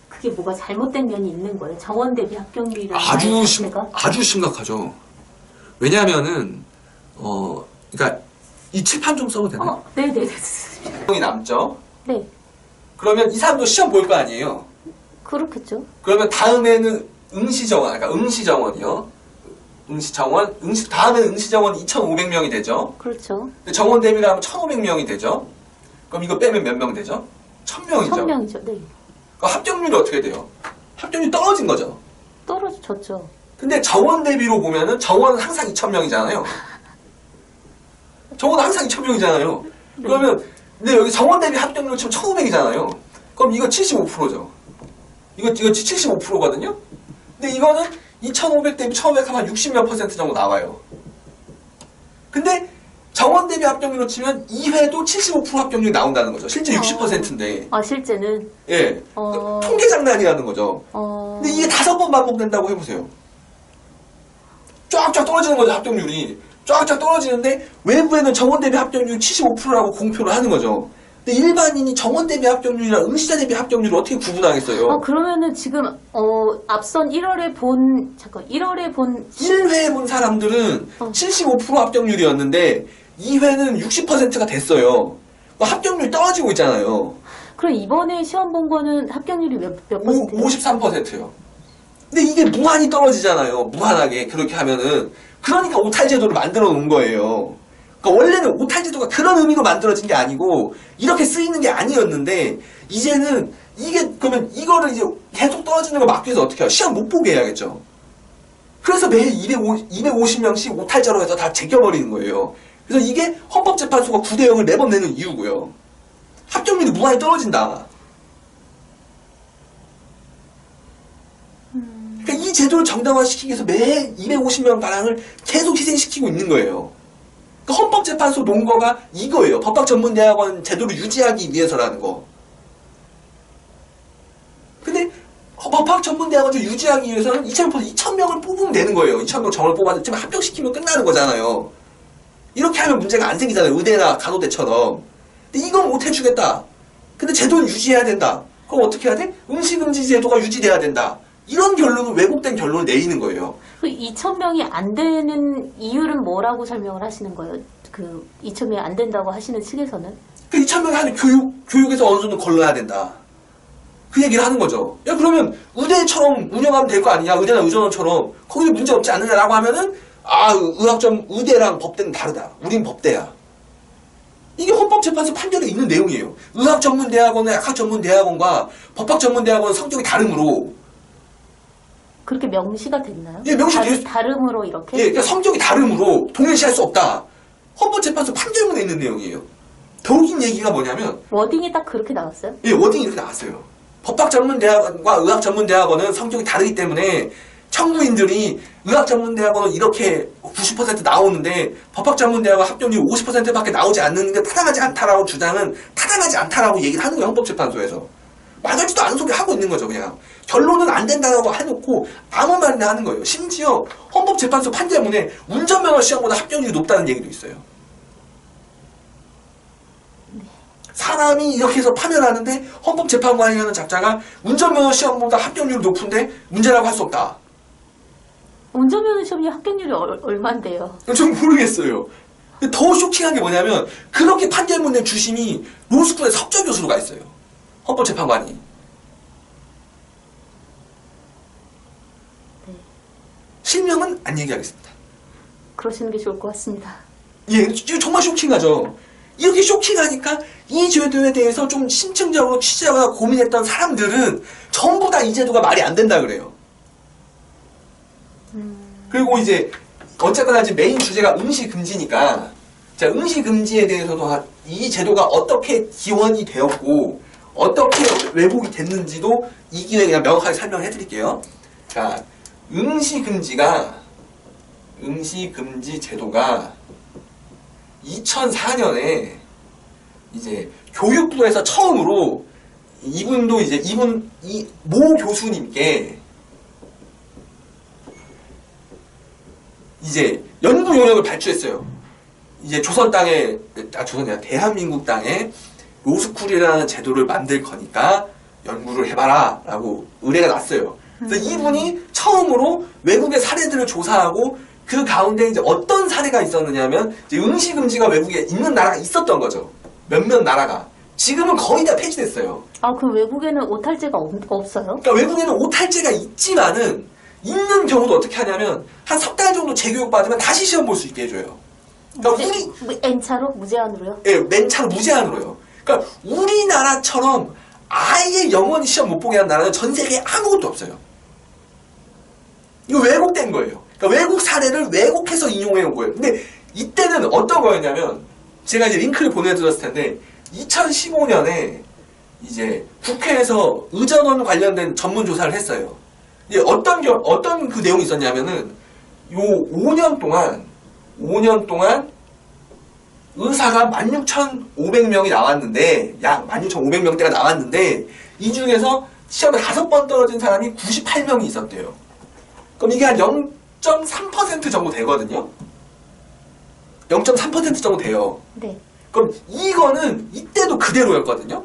그게 뭐가 잘못된 면이 있는 거예요? 정원 대비 합격률이라는 아주 심각하죠. 왜냐하면은 그러니까 이 칠판 좀 써도 되나요? 네네네. 이 남죠. 네. 그러면 이 사람도 시험 볼 거 아니에요. 그렇겠죠. 그러면 다음에는 응시정원, 그러니까 응시정원이요. 다음에는 응시정원이 2,500명이 되죠. 그렇죠. 근데 정원 대비를 하면 1,500명이 되죠. 그럼 이거 빼면 몇 명 되죠? 1,000명이죠. 1,000명이죠. 네. 그럼 합격률이 어떻게 돼요? 합격률이 떨어진 거죠. 떨어졌죠. 근데 정원 대비로 보면은 정원은 항상 2,000명이잖아요. 정원은 항상 2,000명이잖아요. 네. 그러면 근데 여기 정원 대비 합격률 치면 1,500이잖아요. 그럼 이거 75%죠. 이거 75%거든요. 근데 이거는 2,500 대비 1,500 하면 60몇 % 정도 나와요. 근데 정원 대비 합격률로 치면 2회도 75% 합격률이 나온다는 거죠. 실제 60%인데. 실제는? 예. 통계 장난이라는 거죠. 근데 이게 5번 반복된다고 해보세요. 쫙쫙 떨어지는 거죠, 합격률이. 쫙쫙 떨어지는데 외부에는 정원 대비 합격률 75%라고 공표를 하는 거죠. 근데 일반인이 정원 대비 합격률이랑 응시자 대비 합격률을 어떻게 구분하겠어요? 그러면은 지금 앞선 1월에 본 1회 본 사람들은 75% 합격률이었는데 2회는 60%가 됐어요. 합격률이 떨어지고 있잖아요. 그럼 이번에 시험 본 거는 합격률이 몇 퍼센트예요? 53%요. 근데 이게 무한히 떨어지잖아요. 무한하게 그렇게 하면은. 그러니까 오탈 제도를 만들어 놓은 거예요. 그러니까 원래는 오탈 제도가 그런 의미로 만들어진 게 아니고 이렇게 쓰이는 게 아니었는데 이제는 이게 그러면 이거를 이제 계속 떨어지는 걸 막기 위해서 어떻게 해요? 시험 못 보게 해야겠죠. 그래서 매일 250명씩 오탈자로 해서 다 제껴버리는 거예요. 그래서 이게 헌법재판소가 9대 0을 매번 내는 이유고요. 합격률이 무한히 떨어진다. 그러니까 이 제도를 정당화시키기 위해서 매 250명 가량을 계속 희생시키고 있는 거예요. 그러니까 헌법재판소 논거가 이거예요. 법학전문대학원 제도를 유지하기 위해서라는 거. 근데 법학전문대학원을 유지하기 위해서는 2,000명을 뽑으면 되는 거예요. 2,000명 정을 뽑았지만 합격시키면 끝나는 거잖아요. 이렇게 하면 문제가 안 생기잖아요. 의대나 간호대처럼. 근데 이건 못 해주겠다. 근데 제도는 유지해야 된다. 그럼 어떻게 해야 돼? 응시금지 제도가 유지돼야 된다. 이런 결론을, 왜곡된 결론을 내리는 거예요. 그 2,000명이 안 되는 이유는 뭐라고 설명을 하시는 거예요? 그 2,000명이 안 된다고 하시는 측에서는? 그 2,000명이 하는 교육에서 어느 정도 걸러야 된다. 그 얘기를 하는 거죠. 야, 그러면 의대처럼 운영하면 될 거 아니냐? 의대나 의전원처럼 거기서 문제 없지 않느냐라고 하면은 의대랑 법대는 다르다. 우린 법대야. 이게 헌법재판소 판결에 있는 내용이에요. 의학전문대학원과 약학전문대학원과 법학전문대학원은 성격이 다르므로. 그렇게 명시가 됐나요? 예, 다름으로 이렇게? 예, 그러니까 성격이 다르므로 동일시할 수 없다. 헌법재판소 판결문에 있는 내용이에요. 더 웃긴 얘기가 뭐냐면 워딩이 딱 그렇게 나왔어요? 예, 워딩이 이렇게 나왔어요. 법학전문대학원과 의학전문대학원은 성격이 다르기 때문에 청구인들이 의학전문대학원은 이렇게 90% 나오는데 법학전문대학원 합격률 50%밖에 나오지 않는 게 타당하지 않다라고 주장은 타당하지 않다라고 얘기를 하는 거예요. 헌법재판소에서. 말하지도 않은 소리 하고 있는 거죠. 그냥 결론은 안 된다고 해놓고 아무 말이나 하는 거예요. 심지어 헌법재판소 판결문에 운전면허 시험보다 합격률이 높다는 얘기도 있어요. 사람이 이렇게 해서 파면하는데 헌법재판관이라는 작자가 운전면허 시험보다 합격률이 높은데 문제라고 할 수 없다. 운전면허 시험이 합격률이 얼만데요? 전 모르겠어요. 더 쇼킹한 게 뭐냐면 그렇게 판결문 낸 주심이 로스쿨의 석좌 교수로 가 있어요. 헌법재판관이. 네. 실명은 안 얘기하겠습니다. 그러시는 게 좋을 것 같습니다. 예, 이거 정말 쇼킹하죠. 이렇게 쇼킹하니까 이 제도에 대해서 좀 심층적으로 취재하거나 고민했던 사람들은 전부 다 이 제도가 말이 안 된다 그래요. 그리고 이제 어쨌거나 이제 메인 주제가 응시금지니까 자, 응시금지에 대해서도 이 제도가 어떻게 기원이 되었고 어떻게 왜곡이 됐는지도 이 기회에 그냥 명확하게 설명해 드릴게요. 자, 응시금지 제도가 2004년에 이제 교육부에서 처음으로 이분도 이제 이 모 교수님께 이제 연구 용역을 발주했어요. 이제 대한민국 땅에 로스쿨이라는 제도를 만들 거니까 연구를 해봐라 라고 의뢰가 났어요. 그래서 이분이 처음으로 외국의 사례들을 조사하고 그 가운데 이제 어떤 사례가 있었느냐면 이제 응시금지가 외국에 있는 나라가 있었던 거죠. 몇몇 나라가. 지금은 거의 다 폐지됐어요. 아, 그 외국에는 오탈제가 없어요? 그러니까 외국에는 오탈제가 있지만은 있는 경우도 어떻게 하냐면 한 석 달 정도 재교육 받으면 다시 시험 볼 수 있게 해줘요. 그러니까 N차로? 무제한으로요? 예, 맨차로 무제한으로요. 그러니까 우리나라처럼 아예 영원히 시험 못 보게 한 나라는 전 세계에 아무것도 없어요. 이거 왜곡된 거예요. 그러니까 외국 사례를 왜곡해서 인용해 온 거예요. 근데 이때는 어떤 거였냐면 제가 이제 링크를 보내드렸을 텐데 2015년에 이제 국회에서 의전원 관련된 전문조사를 했어요. 이제 어떤 그 내용이 있었냐면은 요 5년 동안 의사가 16,500명이 나왔는데 약 16,500명대가 나왔는데 이 중에서 시험을 5번 떨어진 사람이 98명이 있었대요. 그럼 이게 한 0.3% 정도 되거든요. 0.3% 정도 돼요. 네. 그럼 이거는 이때도 그대로였거든요.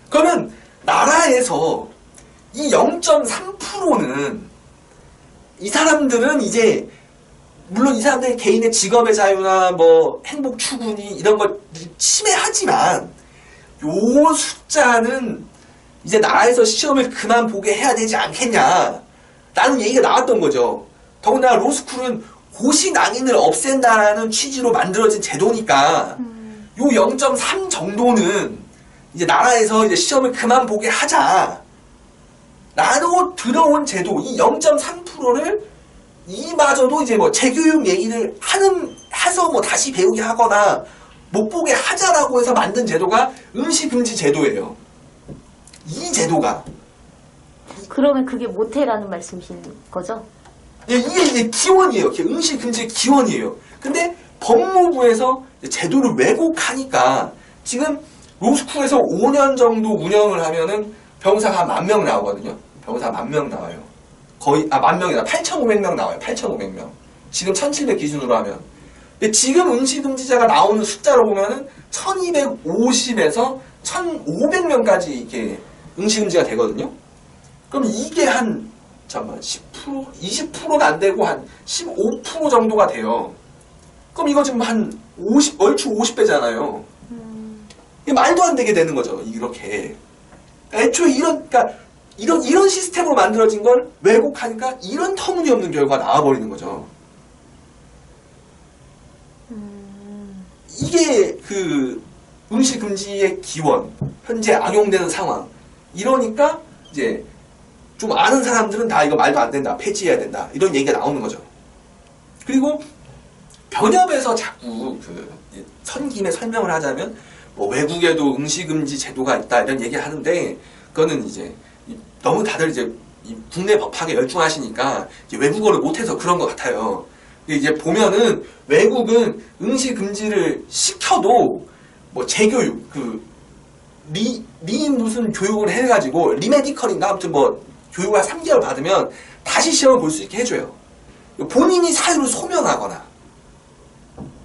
그러면 나라에서 이 0.3%는 이 사람들은 이제 물론 이 사람들의 개인의 직업의 자유나 뭐 행복 추구니 이런 걸 침해하지만 요 숫자는 이제 나라에서 시험을 그만 보게 해야 되지 않겠냐 라는 얘기가 나왔던 거죠. 더군다나 로스쿨은 고시낭인을 없앤다라는 취지로 만들어진 제도니까 요 0.3 정도는 이제 나라에서 이제 시험을 그만 보게 하자. 라고 들어온 제도, 이 0.3%를 이마저도 이제 뭐 재교육 얘기를 해서 뭐 다시 배우게 하거나 못 보게 하자라고 해서 만든 제도가 응시금지 제도예요. 이 제도가. 그러면 그게 못해라는 말씀이신 거죠? 예, 이게 이제 기원이에요. 응시금지의 기원이에요. 근데 법무부에서 제도를 왜곡하니까 지금 로스쿨에서 5년 정도 운영을 하면은 병사가 한 10,000명 나오거든요. 병사 10,000명 나와요. 거의, 10,000명이다. 8,500명 나와요. 8,500명. 지금 1,700 기준으로 하면. 근데 지금 응시금지자가 나오는 숫자로 보면은 1,250에서 1,500명까지 이렇게 응시금지가 되거든요. 그럼 이게 한, 잠깐만, 10%, 20%가 안 되고 한 15% 정도가 돼요. 그럼 이거 지금 한 50, 얼추 50배잖아요. 이게 말도 안 되게 되는 거죠. 이렇게. 애초에 이런 시스템으로 만들어진 걸 왜곡하니까 이런 터무니없는 결과가 나와버리는 거죠. 이게 그 응시금지의 기원, 현재 악용되는 상황. 이러니까 이제 좀 아는 사람들은 다 이거 말도 안 된다, 폐지해야 된다, 이런 얘기가 나오는 거죠. 그리고 변협에서 자꾸 선 김에 설명을 하자면 뭐 외국에도 응시금지 제도가 있다 이런 얘기를 하는데 그거는 이제 너무 다들 이제 국내 법학에 열중하시니까 이제 외국어를 못해서 그런 것 같아요. 이제 보면은 외국은 응시금지를 시켜도 뭐 재교육 무슨 교육을 해가지고 리메디컬인가 아무튼 뭐 교육을 한 3개월 받으면 다시 시험을 볼 수 있게 해줘요. 본인이 사유를 소명하거나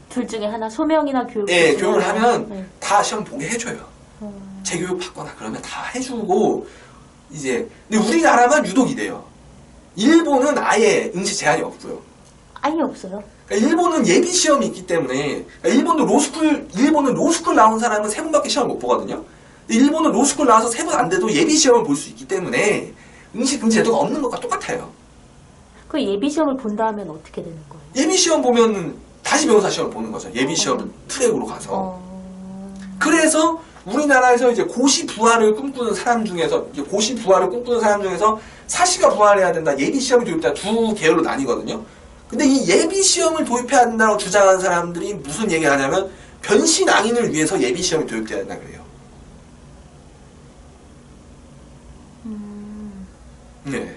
둘 중에 하나 소명이나 교육. 네, 교육을 하면 네. 다 시험 보게 해줘요. 재교육 받거나 그러면 다 해주고 이제 근데 우리나라만 유독 이래요. 일본은 아예 응시 제한이 없고요. 아예 없어요. 그러니까 일본은 예비 시험이 있기 때문에 그러니까 일본은 로스쿨 나온 사람은 3번밖에 시험을 못 보거든요. 근데 일본은 로스쿨 나와서 3번 안 돼도 예비 시험을 볼 수 있기 때문에 응시금지 제도가 없는 것과 똑같아요. 그 예비 시험을 본 다음엔 어떻게 되는 거예요? 예비 시험 보면 다시 변호사 시험을 보는 거죠. 예비 시험 트랙으로 가서. 그래서 우리나라에서 이제 고시 부활을 꿈꾸는 사람 중에서 사시가 부활해야 된다, 예비 시험이 도입된다 두 계열로 나뉘거든요. 근데 이 예비 시험을 도입해야 된다고 주장하는 사람들이 무슨 얘기를 하냐면 변신앙인을 위해서 예비 시험이 도입돼야 된다 그래요. 네.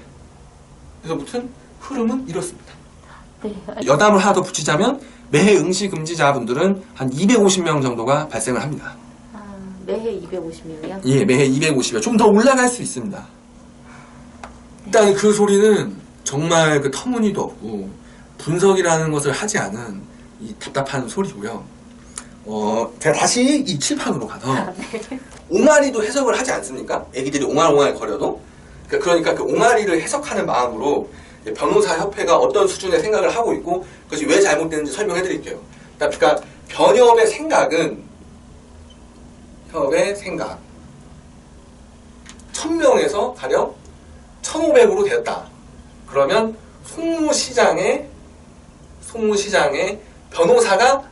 그래서 무튼 흐름은 이렇습니다. 네. 여담을 하나 더 붙이자면 매해 응시금지자분들은 한 250명 정도가 발생을 합니다. 매해 250명이요? 예, 매해 250명. 좀 더 올라갈 수 있습니다. 일단 그 소리는 정말 그 터무니도 없고 분석이라는 것을 하지 않은 이 답답한 소리고요. 제가 다시 이 칠판으로 가서 네. 옹알이도 해석을 하지 않습니까? 애기들이 옹알옹알 거려도. 그러니까 그 옹알이를 해석하는 마음으로 변호사 협회가 어떤 수준의 생각을 하고 있고 그것이 왜 잘못되는지 설명해 드릴게요. 그러니까 변협의 생각은 1000명에서 가령 1500으로 되었다. 그러면 송무시장에 변호사가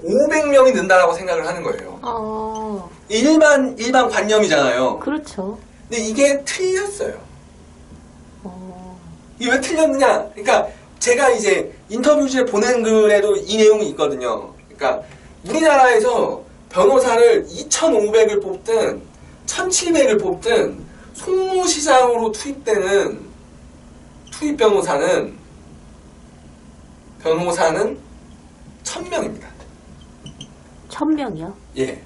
500명이 는다라고 생각을 하는 거예요. 일반 관념이잖아요. 그렇죠. 근데 이게 틀렸어요. 이게 왜 틀렸느냐? 그러니까 제가 이제 인터뷰지에 보낸 글에도 이 내용이 있거든요. 그러니까 우리나라에서 변호사를 2,500을 뽑든 1,700을 뽑든 송무시장으로 투입되는 투입 변호사는 1,000명입니다. 1000명이요? 예.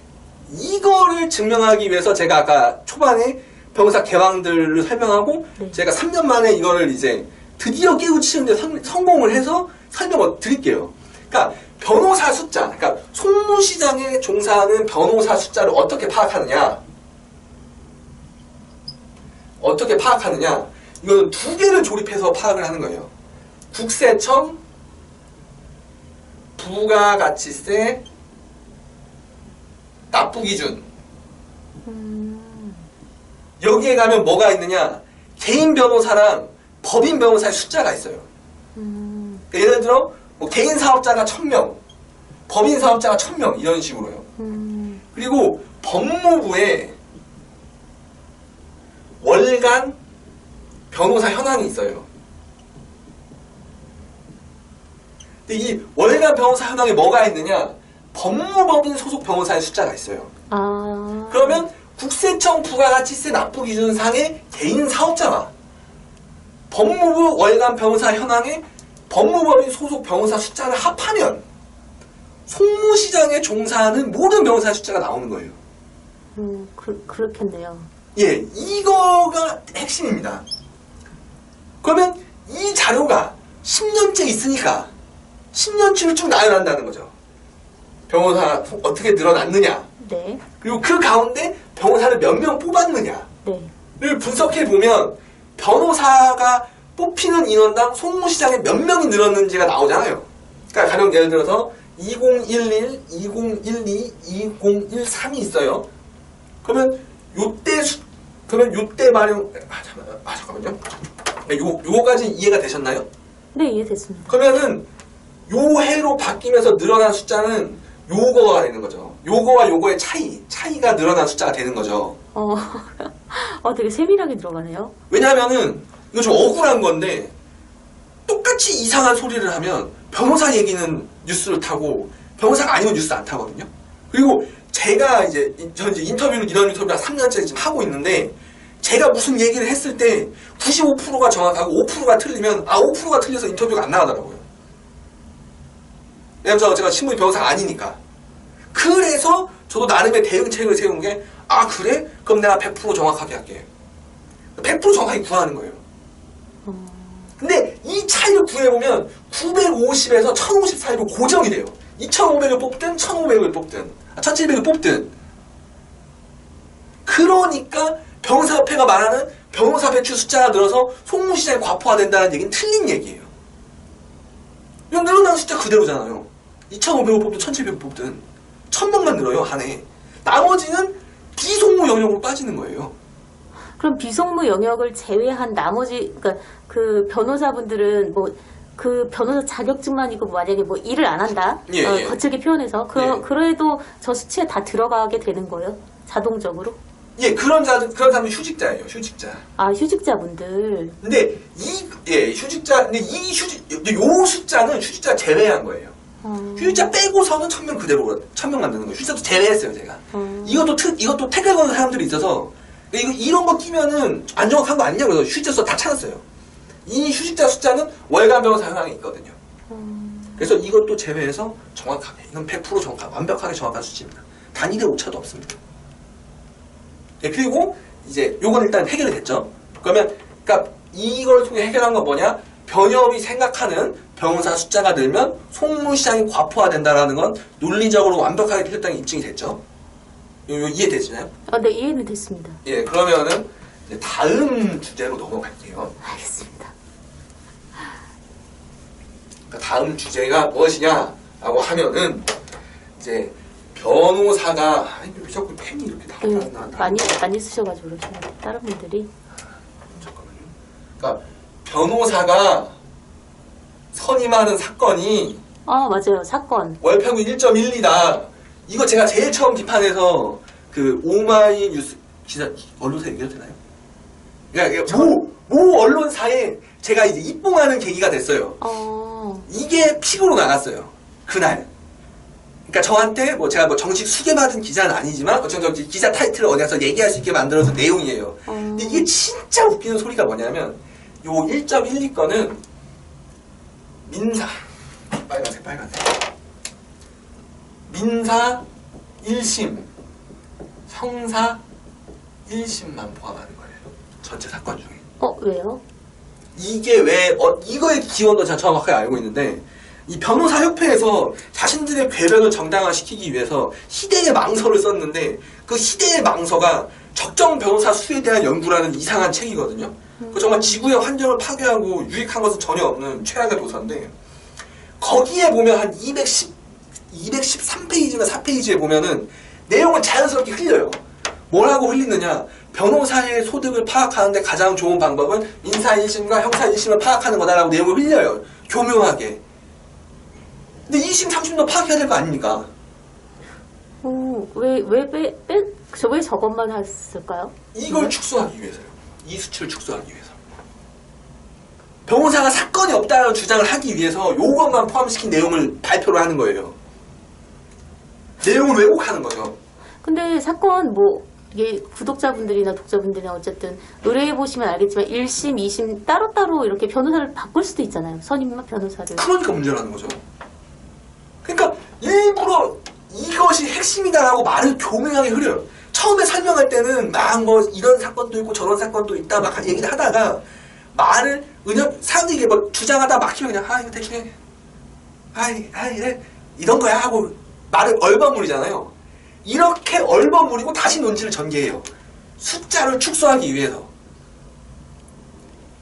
이거를 증명하기 위해서 제가 아까 초반에 변호사 개왕들을 설명하고 네. 제가 3년 만에 이거를 이제 드디어 깨우치는데 성공을 해서 설명을 드릴게요. 그러니까 변호사 숫자, 그러니까 송무시장에 종사하는 변호사 숫자를 어떻게 파악하느냐? 이거는 두 개를 조립해서 파악을 하는 거예요. 국세청, 부가가치세, 납부기준. 여기에 가면 뭐가 있느냐? 개인 변호사랑 법인 변호사의 숫자가 있어요. 그러니까 예를 들어 뭐 개인 사업자가 1000명, 법인 사업자가 1000명 이런 식으로요. 그리고 법무부에 월간 변호사 현황이 있어요. 근데 이 월간 변호사 현황에 뭐가 있느냐? 법무법인 소속 변호사의 숫자가 있어요. 아. 그러면 국세청 부가가치세 납부 기준상의 개인 사업자와 법무부 월간 변호사 현황에 법무법인 소속 변호사 숫자를 합하면 송무시장에 종사하는 모든 변호사의 숫자가 나오는 거예요. 그렇겠네요. 예, 이거가 핵심입니다. 그러면 이 자료가 10년째 있으니까 10년치를 쭉 나열한다는 거죠. 변호사 어떻게 늘어났느냐. 네. 그리고 그 가운데 변호사를 몇 명 뽑았느냐를 네. 분석해 보면 변호사가 뽑히는 인원당 송무시장에 몇 명이 늘었는지가 나오잖아요. 그러니까 가령 예를 들어서 2011, 2012, 2013이 있어요. 그러면 요때 마련 잠깐만요. 요거까지 이해가 되셨나요? 네, 이해됐습니다. 그러면은 요 해로 바뀌면서 늘어난 숫자는 요거가 되는 거죠. 요거와 요거의 차이가 늘어난 숫자가 되는 거죠. 되게 세밀하게 들어가네요. 왜냐면은 이거 좀 억울한 건데 똑같이 이상한 소리를 하면 변호사 얘기는 뉴스를 타고 변호사가 아니면 뉴스 안 타거든요. 그리고 제가 이제 인터뷰를 이런 인터뷰를 한 3년째 지금 하고 있는데 제가 무슨 얘기를 했을 때 95%가 정확하고 5%가 틀리면 5%가 틀려서 인터뷰가 안 나가더라고요. 왜냐면 제가 신문 변호사가 아니니까. 그래서 저도 나름의 대응책을 세운 게 그래? 그럼 내가 100% 정확하게 할게. 100% 정확하게 구하는 거예요. 근데 이 차이를 구해보면 950에서 1050 사이로 고정이 돼요. 2500을 뽑든 1500을 뽑든 1700을 뽑든. 그러니까 변호사협회가 말하는 변호사 배출 숫자가 늘어서 송무시장이 과포화된다는 얘기는 틀린 얘기예요. 이건 늘어나는 숫자 그대로잖아요. 2500을 뽑든 1700을 뽑든 1000명만 늘어요 한 해. 나머지는 비송무 영역으로 빠지는 거예요. 그럼 비송무 영역을 제외한 나머지, 그러니까 그 변호사분들은 그 변호사 자격증만 있고 만약에 일을 안 한다, 예. 거칠게 표현해서 그래도 저 수치에 다 들어가게 되는 거예요? 자동적으로? 예, 그런 사람은 휴직자예요, 휴직자. 휴직자분들. 근데 요 숫자는 휴직자 제외한 거예요. 휴직자 빼고서는 1000명 그대로 1000명 만드는 거예요. 휴직자도 제외했어요, 제가. 이것도 택을 거는 사람들이 있어서 이런 거 끼면은 안 정확한 거 아니냐 그래서 휴직자 수 다 찾았어요. 이 휴직자 숫자는 월간 변호사 현황이 있거든요. 그래서 이것도 제외해서 정확하게, 이건 100% 정확한, 완벽하게 정확한 수치입니다. 단일의 오차도 없습니다. 네, 그리고 이제 요건 일단 해결이 됐죠. 그러니까 이걸 통해 해결한 건 뭐냐? 변협이 생각하는 변호사 숫자가 늘면 송무시장이 과포화된다라는 건 논리적으로 완벽하게 틀렸다는 게 입증이 됐죠. 요 이해되시나요? 네, 이해는 됐습니다. 예, 그러면은 이제 다음 주제로 넘어갈게요. 알겠습니다. 그러니까 다음 주제가 무엇이냐라고 하면은 이제 변호사가 왜 자꾸 펜이 이렇게 나오나? 많이 쓰셔가지고 그러시네요. 다른 분들이. 잠깐만요. 그러니까 변호사가 선임하는 사건이 맞아요. 사건. 월평균 1.12다. 이거 제가 제일 처음 비판해서 그 오마이뉴스 기사 언론사 얘기해도 되나요? 그러니까 모 언론사에 제가 이제 입봉하는 계기가 됐어요. 이게 픽으로 나갔어요. 그날. 그러니까 저한테 제가 정식 수계받은 기자는 아니지만 어쨌든 기자 타이틀을 어디 가서 얘기할 수 있게 만들어서 내용이에요. 근데 이게 진짜 웃기는 소리가 뭐냐면 요 1.12건은 민사 빨간색 민사 1심 형사 1심만 포함하는 거예요. 전체 사건 중에. 왜요? 이게 왜 이거의 기원도 제가 정확하게 알고 있는데 이 변호사협회에서 자신들의 궤변을 정당화시키기 위해서 희대의 망서를 썼는데 그 희대의 망서가 적정 변호사 수에 대한 연구라는 이상한 책이거든요. 그 정말 지구의 환경을 파괴하고 유익한 것은 전혀 없는 최악의 도서인데 거기에 보면 한 213페이지나 4페이지에 보면은 내용을 자연스럽게 흘려요. 뭐라고 흘리느냐? 변호사의 소득을 파악하는데 가장 좋은 방법은 민사 1심과 형사 1심을 파악하는 거다라고 내용을 흘려요. 교묘하게. 근데 2심, 3심도 파악해야 될 거 아닙니까? 그럼 왜 저것만 했을까요? 이걸 축소하기 위해서요. 이 수치를 축소하기 위해서. 변호사가 사건이 없다는 주장을 하기 위해서 요것만 포함시킨 내용을 발표를 하는 거예요. 내용을 왜곡하는 거죠. 근데 사건 이게 구독자분들이나 독자분들이나 어쨌든 의뢰해 보시면 알겠지만 1심, 2심 따로따로 이렇게 변호사를 바꿀 수도 있잖아요. 선임막 변호사를. 그러니까 문제라는 거죠. 그러니까 일부러 이것이 핵심이다라고 말을 교묘하게 흐려요. 처음에 설명할 때는 막 이런 사건도 있고 저런 사건도 있다 막 얘기를 하다가 말을 사람들이 이게 주장하다 막히면 그냥 이거 대충 해. 이래 이런 거야 하고 말을 얼버무리잖아요. 이렇게 얼버무리고 다시 논지를 전개해요. 숫자를 축소하기 위해서.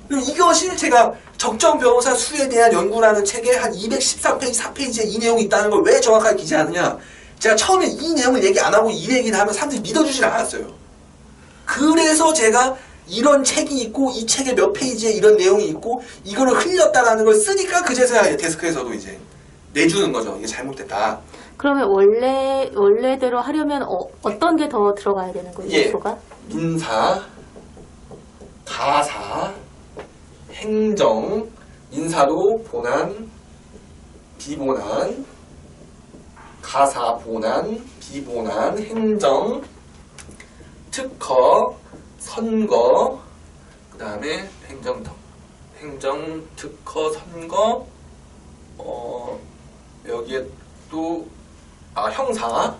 그리고 이것이 제가 적정 변호사 수에 대한 연구라는 책에 한 213페이지, 4페이지에 이 내용이 있다는 걸 왜 정확하게 기재하느냐. 제가 처음에 이 내용을 얘기 안 하고 이 얘기를 하면 사람들이 믿어주질 않았어요. 그래서 제가 이런 책이 있고 이 책에 몇 페이지에 이런 내용이 있고 이거를 흘렸다라는 걸 쓰니까 그제서야 데스크에서도 이제 내주는 거죠. 이게 잘못됐다. 그러면 원래대로 하려면 어떤 게 더 들어가야 되는 거예요? 요소가? 인사, 가사, 행정, 인사도 본안, 비본안, 가사 본안, 비본안, 행정, 특허, 선거, 그 다음에 행정, 특허, 선거, 여기에 또 형사,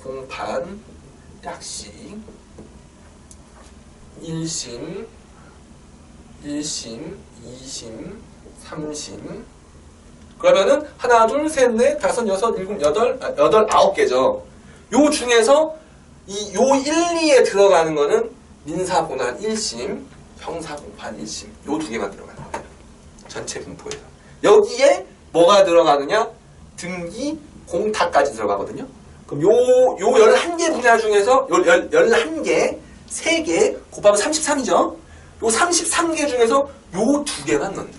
공판, 약식, 1심, 2심, 3심. 그러면은 하나, 둘, 셋, 넷, 다섯, 여섯, 일곱, 여덟, 9개죠. 요 중에서 요 1, 2에 들어가는 거는 민사본안 1심, 형사공판 1심. 요 두 개만 들어가는 거예요. 전체 분포에서. 여기에 뭐가 들어가느냐? 등기, 공탁까지 들어가거든요. 그럼 요 11개 분야 중에서 11개, 3개 곱하면 33이죠. 요 33개 중에서 요 2개만 넣는 거예요.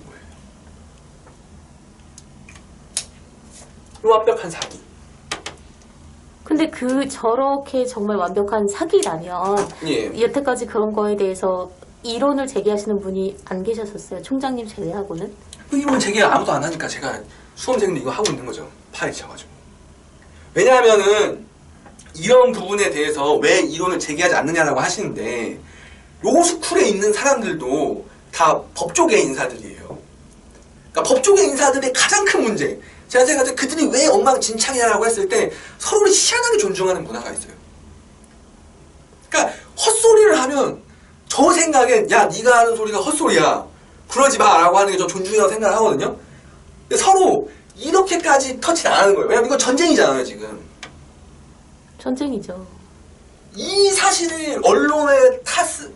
요 완벽한 사기. 근데 저렇게 정말 완벽한 사기라면 여태까지 그런 거에 대해서 이론을 제기하시는 분이 안 계셨었어요. 총장님 제외하고는? 이론 제기 아무도 안 하니까 제가 수험생도 이거 하고 있는 거죠. 파헤쳐가지고. 왜냐하면은 이런 부분에 대해서 왜 이론을 제기하지 않느냐라고 하시는데 로스쿨에 있는 사람들도 다 법조계 인사들이에요. 그러니까 법조계 인사들의 가장 큰 문제, 제가 생각할 때 그들이 왜 엉망진창이냐라고 했을 때 서로를 희한하게 존중하는 문화가 있어요. 그러니까 헛소리를 하면 저 생각엔 야 네가 하는 소리가 헛소리야 그러지 마 라고 하는 게 저 존중이라고 생각을 하거든요. 근데 서로 이렇게까지 터치를 안 하는 거예요. 왜냐면 이건 전쟁이잖아요 지금. 전쟁이죠. 이 사실을 언론에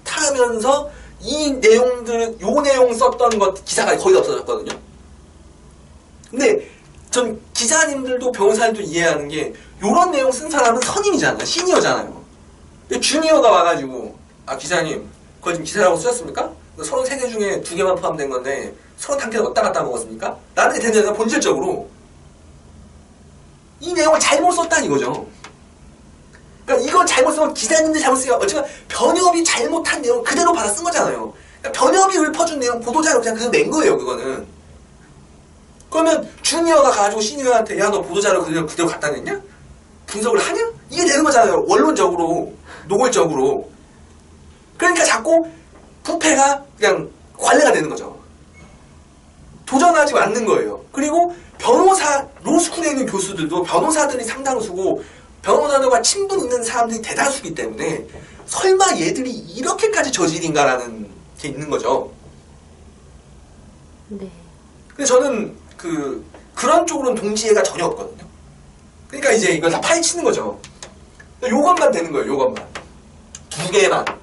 타면서 이 내용들, 요 내용 썼던 것 기사가 거의 없어졌거든요. 근데 전 기자님들도 변호사님도 이해하는 게 요런 내용 쓴 사람은 선임이잖아요. 시니어잖아요. 근데 주니어가 와가지고 기자님 그거 지금 기사라고 쓰셨습니까? 33개 중에 2개만 포함된 건데 31개를 어디다 갖다 먹었습니까? 라는 게 되는 본질적으로 이 내용을 잘못 썼다는 이거죠. 그러니까 이건 잘못 쓰면 기자님들 잘못 쓰면 어쨌든 변협이 잘못한 내용 그대로 받아 쓴 거잖아요. 그러니까 변협이 읊어준 내용 보도자료 그냥 그냥 낸 거예요. 그거는. 그러면 주니어가 가지고 시니어한테 야 너 보도자료 그대로 갖다 냈냐? 분석을 하냐? 이게 되는 거잖아요. 원론적으로 노골적으로. 그러니까 자꾸 부패가 그냥 관례가 되는 거죠. 도전하지 않는 거예요. 그리고 변호사 로스쿨에 있는 교수들도 변호사들이 상당수고 변호사들과 친분 있는 사람들이 대다수이기 때문에 설마 얘들이 이렇게까지 저질인가라는 게 있는 거죠. 네. 근데 저는 그런 쪽으로는 동지애가 전혀 없거든요. 그러니까 이제 이걸 다 파헤치는 거죠. 요것만 되는 거예요. 요것만. 2개만.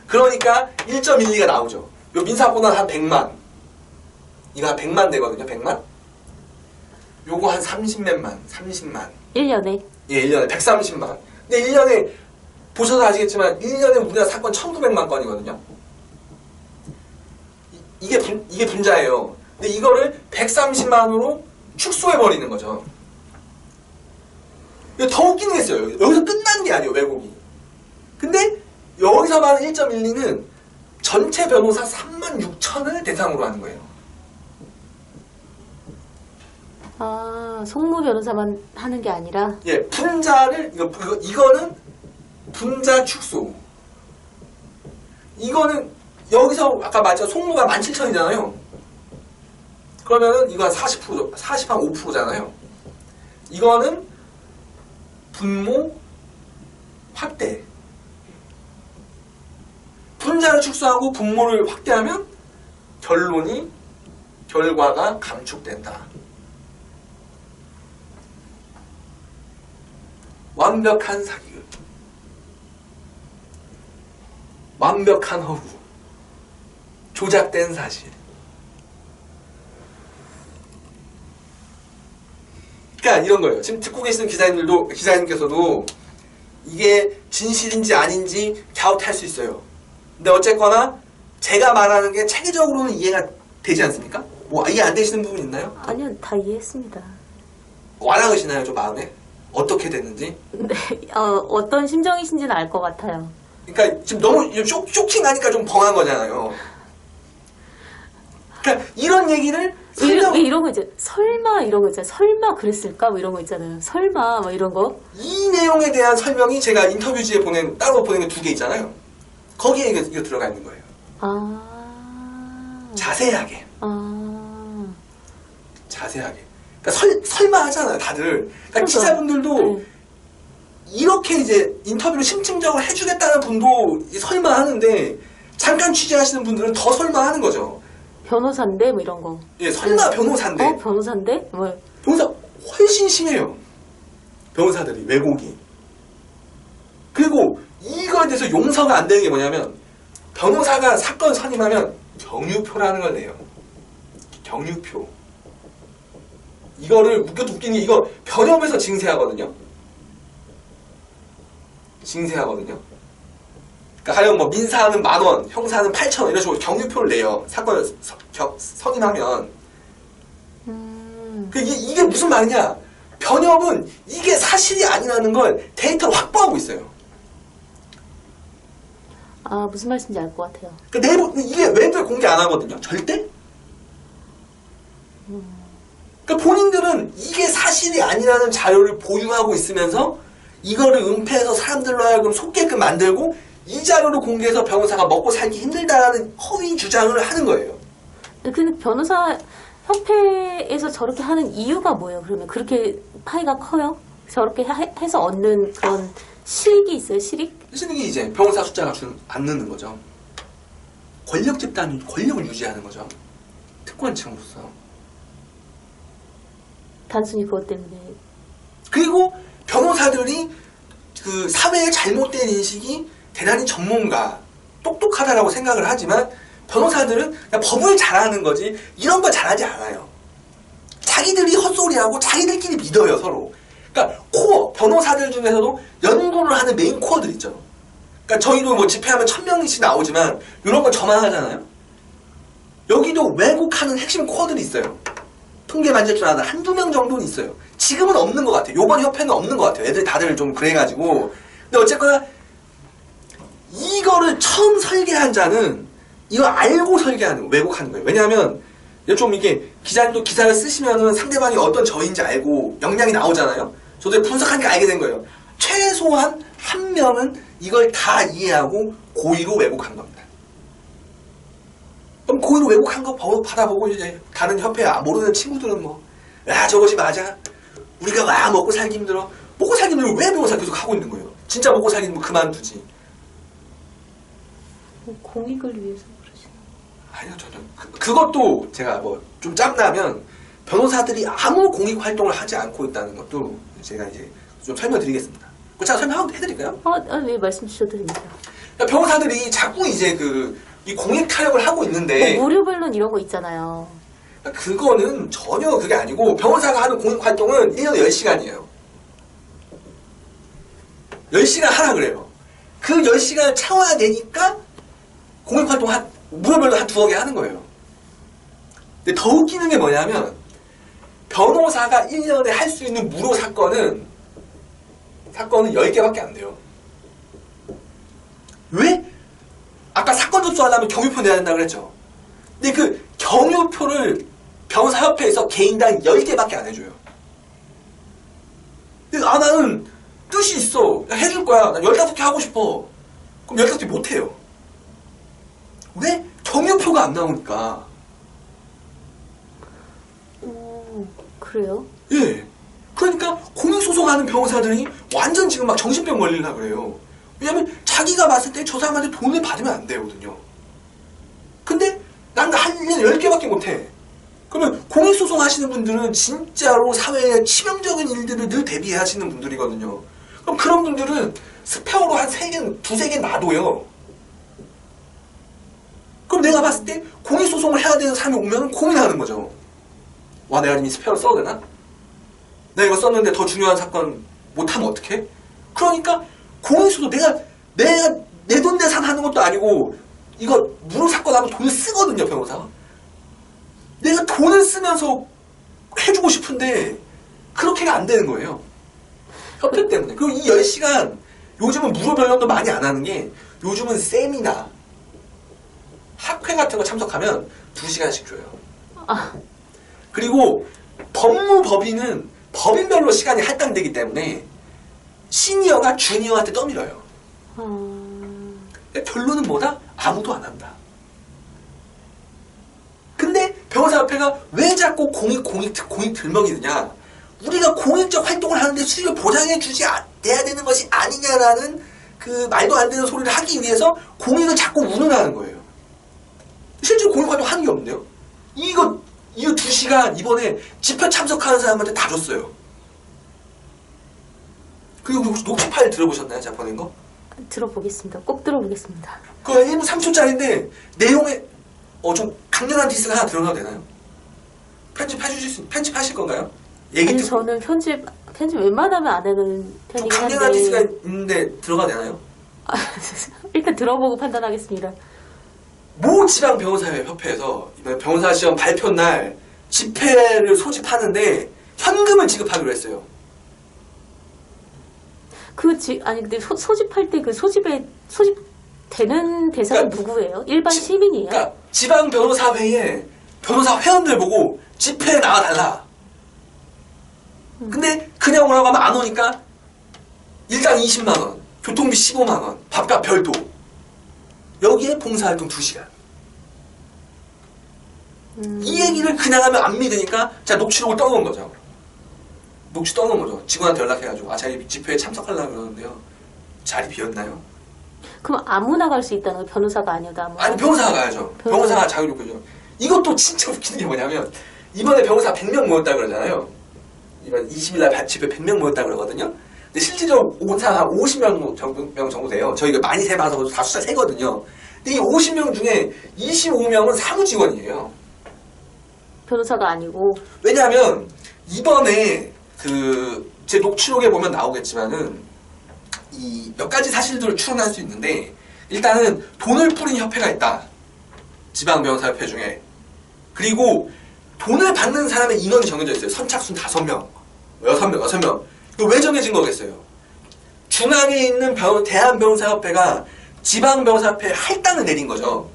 그러니까 1.12가 나오죠. 요 민사고난 한 100만. 이거 한 100만 되거든요. 100만. 요거 한 30몇만. 30만. 1년에? 예, 1년에 130만. 근데 1년에 보셔서 아시겠지만 1년에 우리나라 사건 1900만 건이거든요. 이게 분자예요. 근데 이거를 130만으로 축소해버리는 거죠. 더 웃기는 게 있어요. 여기서 끝나는 게 아니에요, 왜곡이. 근데 여기서 말하는 1.12는 전체 변호사 36,000을 대상으로 하는 거예요. 아, 송무 변호사만 하는 게 아니라? 예, 분자를, 이거는 분자 축소. 이거는, 여기서 아까 말했죠. 송무가 17,000이잖아요. 그러면은 이거 한 40%, 45%잖아요. 이거는 분모 확대. 분자를 축소하고 분모를 확대하면 결과가 감축된다. 완벽한 사기극. 완벽한 허구. 조작된 사실. 그러니까 이런 거예요. 지금 듣고 계시는 기자님께서도 이게 진실인지 아닌지 갸웃할 수 있어요. 근데 어쨌거나 제가 말하는 게 체계적으로는 이해가 되지 않습니까? 뭐 이해 안 되시는 부분 있나요? 아니요, 다 이해했습니다. 와닿으시나요, 좀 마음에? 어떻게 됐는지? 네, 어떤 심정이신지는 알 것 같아요. 그러니까 지금 너무 쇼킹하니까 좀 벙한 거잖아요. 그러니까 이런 얘기를 왜 이런 거 있잖아요. 설마 이런 거 있잖아요. 설마 그랬을까? 뭐 이런 거 있잖아요. 설마 뭐 이런 거. 이 내용에 대한 설명이 제가 인터뷰지에 따로 보낸 게 2개 있잖아요. 거기에 이거 들어가 있는 거예요. 아. 자세하게. 아. 자세하게. 그러니까 설마 하잖아요, 다들. 그러니까 그렇죠. 기자분들도 네. 이렇게 이제 인터뷰를 심층적으로 해주겠다는 분도 설마 하는데 잠깐 취재하시는 분들은 더 설마 하는 거죠. 변호사인데 뭐 이런 거. 예, 설마 변호사인데. 변호사인데? 뭐. 변호사 훨씬 심해요. 변호사들이 왜곡이. 그리고 이거에 대해서 용서가 안 되는 게 뭐냐면 변호사가 사건 선임하면 경유표라는 걸 내요. 경유표. 이거를 웃겨도 웃긴 게 이거 변협에서 징세하거든요. 징세하거든요. 그러니까 가령 뭐 민사는 10,000원, 형사는 8,000원 이런 식으로 경유표를 내요. 사건을 선임하면. 이게 무슨 말이냐? 변협은 이게 사실이 아니라는 걸 데이터로 확보하고 있어요. 아, 무슨 말씀인지 알 것 같아요. 그러니까 이게 왜 공개 안 하거든요. 절대. 그러니까 본인들은 이게 사실이 아니라는 자료를 보유하고 있으면서 이거를 은폐해서 사람들로 하여금 속게끔 만들고 이 자료를 공개해서 변호사가 먹고 살기 힘들다라는 허위 주장을 하는 거예요. 근데 변호사 협회에서 저렇게 하는 이유가 뭐예요? 그러면 그렇게 파이가 커요? 저렇게 해서 얻는 그런 실익이 있어요? 실익? 실익이 이제 변호사 숫자가 안 느는 거죠. 권력 집단, 권력을 유지하는 거죠. 특권층으로서. 단순히 그것 때문에. 그리고 변호사들이 그 사회의 잘못된 인식이 대단히 전문가, 똑똑하다라고 생각을 하지만 변호사들은 그냥 법을 잘하는 거지 이런 걸 잘하지 않아요. 자기들이 헛소리하고 자기들끼리 믿어요, 서로. 그러니까 코어, 변호사들 중에서도 연구를 하는 메인 코어들 있죠. 그러니까 저희도 뭐 집회하면 1,000명씩 나오지만 이런 건 저만 하잖아요. 여기도 왜곡하는 핵심 코어들이 있어요. 통계 만질 줄 아는 한두 명 정도는 있어요. 지금은 없는 것 같아요. 요번 협회는 없는 것 같아요. 애들 다들 좀 그래가지고. 근데 어쨌거나 이거를 처음 설계한 자는 이거 알고 설계하는 거, 왜곡하는 거예요. 왜냐하면 좀 이게 기자님도 기사를 쓰시면은 상대방이 어떤 저인지 알고 역량이 나오잖아요. 저도 분석하니까 알게 된 거예요. 최소한 한 명은 이걸 다 이해하고 고의로 왜곡한 겁니다. 그럼 고의로 왜곡한 거 받아보고 이제 다른 협회 모르는 친구들은 뭐, 야 저것이 맞아. 우리가 와 먹고 살기 힘들어. 먹고 살기 힘들어 왜 변호사 계속 하고 있는 거예요? 진짜 먹고 살기 힘들면 그만두지. 공익을 위해서 그러시나? 아니요, 전혀. 그것도 제가 뭐 좀 짬나면 변호사들이 아무 공익 활동을 하지 않고 있다는 것도 제가 이제 좀 설명드리겠습니다. 제가 설명해드릴까요? 네, 말씀 주셔도 됩니다. 그러니까 변호사들이 자꾸 이제 이 공익 타령을 하고 있는데 무료 변론 이런 거 있잖아요. 그거는 전혀 그게 아니고 변호사가 하는 공익 활동은 1년에 10시간이에요. 10시간 하라 그래요. 그 10시간을 채워야 되니까 공익 활동 무료 변론 한 2억 개 하는 거예요. 근데 더 웃기는 게 뭐냐면 변호사가 1년에 할 수 있는 무료 사건은 사건은 10개밖에 안 돼요. 왜? 아까 사건 접수하려면 경유표 내야 된다고 그랬죠. 근데 그 경유표를 변호사협회에서 개인당 10개밖에 안 해줘요. 근데 나는 뜻이 있어. 해줄 거야. 난 15개 하고 싶어. 그럼 15개 못 해요. 왜? 경유표가 안 나오니까. 그래요? 예. 그러니까 공익소송하는 변호사들이 완전 지금 막 정신병 걸리려고 그래요. 왜냐면 자기가 봤을 때 저 사람한테 돈을 받으면 안 되거든요. 근데 난 한 10개밖에 못 해. 그러면 공익소송 하시는 분들은 진짜로 사회에 치명적인 일들을 늘 대비해 하시는 분들이거든요. 그럼 그런 분들은 스페어로 한 3개, 2-3개 놔둬요. 그럼 내가 봤을 때 공익소송을 해야 되는 사람이 오면 고민하는 거죠. 와, 내가 지금 이 스페어를 써도 되나? 내가 이거 썼는데 더 중요한 사건 못하면 어떡해? 그러니까 공익소송 내가 내 돈 내산 하는 것도 아니고 이거 무릎 사건 하면 돈을 쓰거든요, 변호사가. 내가 돈을 쓰면서 해주고 싶은데 그렇게가 안 되는 거예요. 협회 때문에. 그리고 이 10시간 요즘은 무료 변론도 많이 안 하는 게 요즘은 세미나 학회 같은 거 참석하면 2시간씩 줘요. 그리고 법무법인은 법인별로 시간이 할당되기 때문에 시니어가 주니어한테 떠밀어요. 결론은 뭐다? 아무도 안 한다. 근데 변호사협회가 왜 자꾸 공익 들먹이느냐? 우리가 공익적 활동을 하는데 수익을 보장해주지 돼야 되는 것이 아니냐라는 그 말도 안 되는 소리를 하기 위해서 공익을 자꾸 운운하는 거예요. 실제로 공익 활동 하는 게 없는데요. 이거 2시간 이번에 집회 참석하는 사람한테 다 줬어요. 그리고 혹시 녹취 파일 들어보셨나요? 제가 보낸 거? 들어보겠습니다. 꼭 들어보겠습니다. 그거 1분 3초짜리인데 내용에 좀 강렬한 디스가 하나 들어가도 되나요? 편집하실 건가요? 얘기 아니, 듣고 저는 편집 웬만하면 안 하는 좀 편이긴 강렬한 한데 디스가 있는데 들어가도 되나요? 일단 들어보고 판단하겠습니다. 모 지방 변호사협회에서 이번 변호사 시험 발표 날 집회를 소집하는데 현금을 지급하기로 했어요. 아니 근데 소집할 때 그 소집되는 대상은 그러니까 누구예요? 일반 시민이에요? 그러니까 지방 변호사회에 변호사 회원들 보고 집회에 나와달라. 근데 그냥 오라고 하면 안 오니까 일당 20만 원, 교통비 15만 원, 밥값 별도. 여기에 봉사활동 2시간. 이 얘기를 그냥 하면 안 믿으니까 자 녹취록을 떠놓은 거죠. 녹취 떠놓은 거죠. 직원한테 연락해가지고 자기 집회에 참석하려고 그러는데요. 자리 비었나요? 그럼 아무나 갈 수 있다는 거 변호사가 아니어도 아무나? 아니 변호사가 가야죠. 변호사가 자유롭고요. 이것도 진짜 웃기는 게 뭐냐면 이번에 변호사 100명 모였다 그러잖아요. 이번 20일날 집회 100명 모였다 그러거든요. 근데 실질적으로 온 사람 한 50명 정도 돼요. 저희가 많이 세봐서 다 숫자 세거든요. 근데 이 50명 중에 25명은 사무직원이에요. 변호사가 아니고. 왜냐하면 이번에 제 녹취록에 보면 나오겠지만은 이 몇 가지 사실들을 추론할 수 있는데 일단은 돈을 뿌린 협회가 있다. 지방변호사협회 중에. 그리고 돈을 받는 사람의 인원이 정해져 있어요. 선착순 5명, 6명. 이거 왜 정해진 거겠어요? 중앙에 있는 대한변호사협회가 지방변호사협회에 할당을 내린 거죠.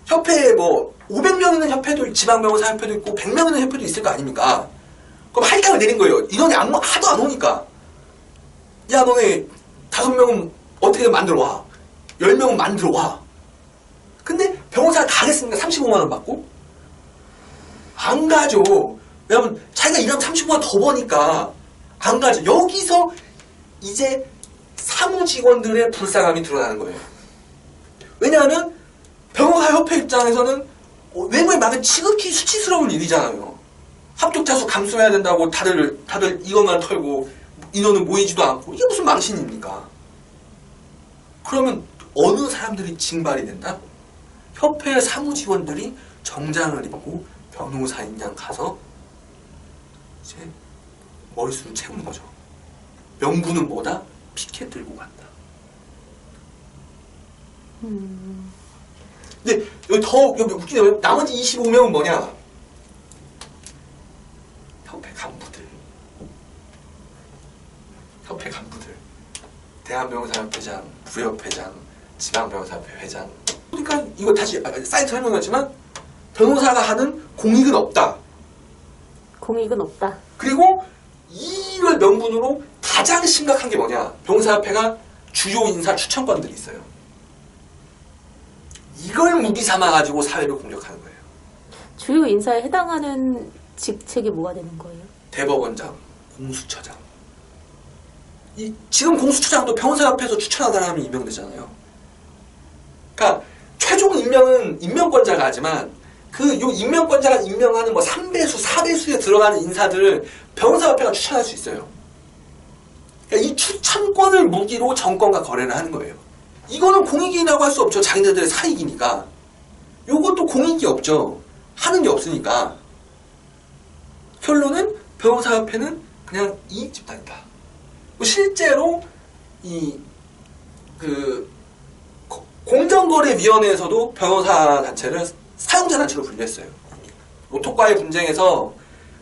협회에 500명 있는 협회도 지방변호사협회도 있고 100명 있는 협회도 있을 거 아닙니까? 그럼 할당을 내린 거예요. 인원이 하도 안 오니까. 야 너네 5명은 어떻게든 만들어 와. 10명은 만들어 와. 근데 변호사가 가겠습니까? 35만 원 받고? 안 가죠. 왜냐면 자기가 일하면 35만 원 더 버니까 안 가죠. 여기서 이제 사무직원들의 불쌍함이 드러나는 거예요. 왜냐하면 변호사협회 입장에서는 외부에 막은 지극히 수치스러운 일이잖아요. 합격자 수 감소해야 된다고 다들 이것만 털고 인원은 모이지도 않고 이게 무슨 망신입니까? 그러면 어느 사람들이 징발이 된다? 협회 사무직원들이 정장을 입고 변호사인 양 가서 이제 머릿수를 채우는 거죠. 명분은 뭐다? 피켓 들고 간다. 근데 여기 웃기네요. 나머지 25명은 뭐냐? 협회 간부들. 대한변호사협회장, 부협회장, 지방변호사협회 회장. 그러니까 이거 다시 사이트 설명했지만 변호사가 하는 공익은 없다. 공익은 없다. 그리고 이걸 명분으로 가장 심각한 게 뭐냐? 변호사협회가 주요 인사 추천권들이 있어요. 이걸 무기 삼아가지고 사회를 공격하는 거예요. 주요 인사에 해당하는 직책이 뭐가 되는 거예요? 대법원장, 공수처장. 지금 공수처장도 변호사협회에서 추천하는 사람이 임명되잖아요. 그러니까 최종 임명은 임명권자가 하지만 요 임명권자가 임명하는 뭐 3배수, 4배수에 들어가는 인사들을 변호사협회가 추천할 수 있어요. 그러니까 이 추천권을 무기로 정권과 거래를 하는 거예요. 이거는 공익이라고 할 수 없죠. 자기네들의 사익이니까. 요것도 공익이 없죠. 하는 게 없으니까. 결론은 변호사협회는 그냥 이익 집단이다. 실제로 공정거래위원회에서도 변호사 단체를 사용자 단체로 분류했어요. 로토과의 분쟁에서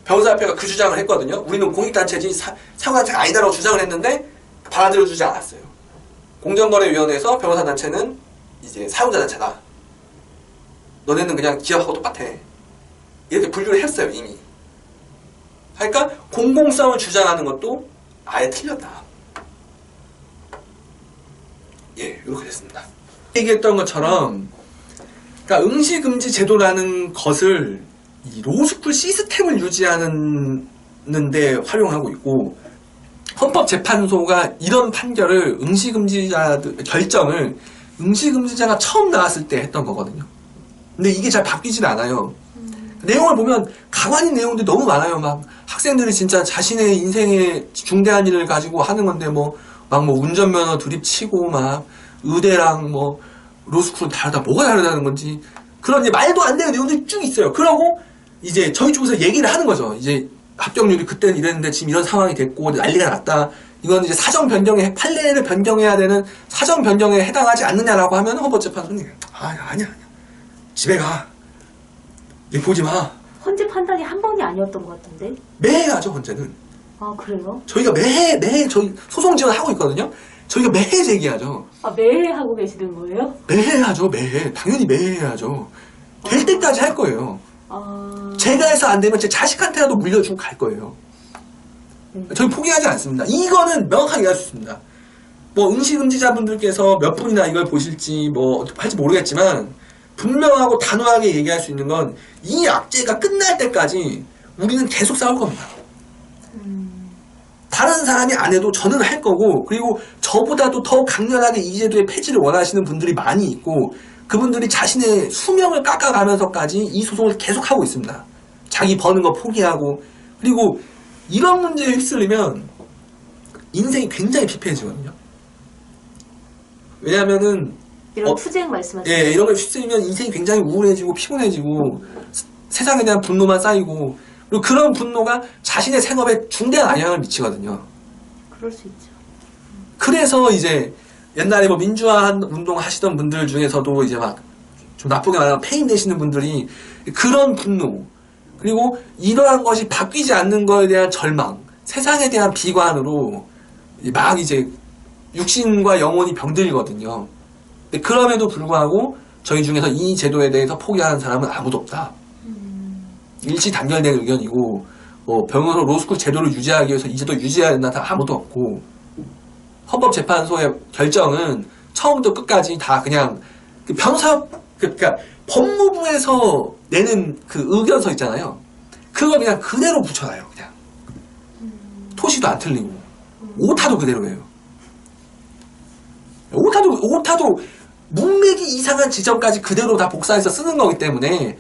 변호사협회가 그 주장을 했거든요. 우리는 공익단체지 사용자단체가 아니다라고 주장을 했는데 받아들여주지 않았어요. 공정거래위원회에서 변호사 단체는 이제 사용자 단체다. 너네는 그냥 기업하고 똑같아. 이렇게 분류를 했어요, 이미. 그러니까 공공성을 주장하는 것도 아예 틀렸다. 예, 이렇게 됐습니다. 얘기했던 것처럼 그러니까 응시금지 제도라는 것을 이 로스쿨 시스템을 유지하는 데 활용하고 있고 헌법재판소가 이런 판결을 결정을 응시금지자가 처음 나왔을 때 했던 거거든요. 근데 이게 잘 바뀌진 않아요. 내용을 보면 가관인 내용들이 너무 많아요. 막 학생들이 진짜 자신의 인생의 중대한 일을 가지고 하는 건데 뭐 운전면허 두립치고 막 의대랑 뭐 로스쿨은 다르다. 뭐가 다르다는 건지 그런 이제 말도 안 되는 내용들이 쭉 있어요. 그러고 이제 저희 쪽에서 얘기를 하는 거죠. 이제 합격률이 그때는 이랬는데 지금 이런 상황이 됐고 난리가 났다. 이건 이제 사정 변경에 판례를 변경해야 되는 사정 변경에 해당하지 않느냐라고 하면 헌법재판소는 아니야. 집에 가. 보지 마. 헌재 판단이 한 번이 아니었던 것 같은데? 매해 하죠, 헌재는. 아, 그래요? 저희가 매해 저희 소송 지원하고 있거든요. 저희가 매해 제기하죠. 아, 매해 하고 계시는 거예요? 매해 하죠, 매해. 당연히 매해 해야죠. 될 때까지 할 거예요. 제가 해서 안 되면 제 자식한테라도 물려주고 갈 거예요. 저희 포기하지 않습니다. 이거는 명확하게 얘기할 수 있습니다. 뭐 응시금지자분들께서 몇 분이나 이걸 보실지 뭐 할지 모르겠지만 분명하고 단호하게 얘기할 수 있는 건 이 악재가 끝날 때까지 우리는 계속 싸울 겁니다. 다른 사람이 안 해도 저는 할 거고 그리고 저보다도 더 강렬하게 이 제도의 폐지를 원하시는 분들이 많이 있고 그분들이 자신의 수명을 깎아가면서까지 이 소송을 계속하고 있습니다. 자기 버는 거 포기하고 그리고 이런 문제에 휩쓸리면 인생이 굉장히 피폐해지거든요. 왜냐하면은 이런 투쟁 말씀하시는 예, 이런 걸 휩쓸리면 인생이 굉장히 우울해지고 피곤해지고 세상에 대한 분노만 쌓이고 그리고 그런 분노가 자신의 생업에 중대한 영향을 미치거든요. 그럴 수 있죠. 그래서 이제 옛날에 뭐 민주화 운동 하시던 분들 중에서도 이제 막 좀 나쁘게 말하면 폐인 되시는 분들이 그런 분노 그리고 이러한 것이 바뀌지 않는 거에 대한 절망 세상에 대한 비관으로 막 이제 육신과 영혼이 병들거든요. 그럼에도 불구하고 저희 중에서 이 제도에 대해서 포기하는 사람은 아무도 없다. 일치 단결된 의견이고 변호사 로스쿨 제도를 유지하기 위해서 이 제도 유지해야 된다 다 아무도 없고 헌법재판소의 결정은 처음부터 끝까지 다 그냥 그러니까 법무부에서 내는 그 의견서 있잖아요. 그걸 그냥 그대로 붙여놔요. 그냥 토시도 안 틀리고 오타도 그대로예요. 오타도 문맥이 이상한 지점까지 그대로 다 복사해서 쓰는 거기 때문에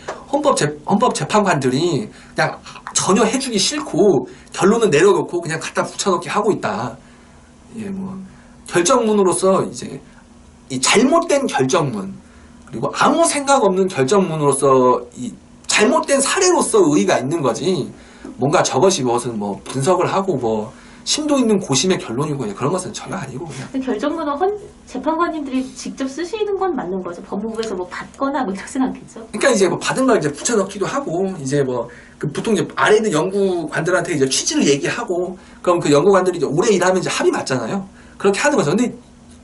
헌법재판관들이 그냥 전혀 해주기 싫고 결론은 내려놓고 그냥 갖다 붙여넣기 하고 있다. 예, 뭐 결정문으로서 이제 이 잘못된 결정문 그리고 아무 생각 없는 결정문으로서 이 잘못된 사례로서 의의가 있는 거지 뭔가 저것이 무슨 뭐 분석을 하고 뭐 심도 있는 고심의 결론이고 그런 것은 전혀 아니고 그냥. 결정문은 재판관님들이 직접 쓰시는 건 맞는 거죠. 법무부에서 뭐 받거나 뭐 이러진 않겠죠. 그러니까 이제 뭐 받은 걸 이제 붙여넣기도 하고 이제 뭐 그 보통 이제 아래 있는 연구관들한테 이제 취지를 얘기하고 그럼 그 연구관들이 이제 오래 일하면 이제 합이 맞잖아요. 그렇게 하는 거죠. 근데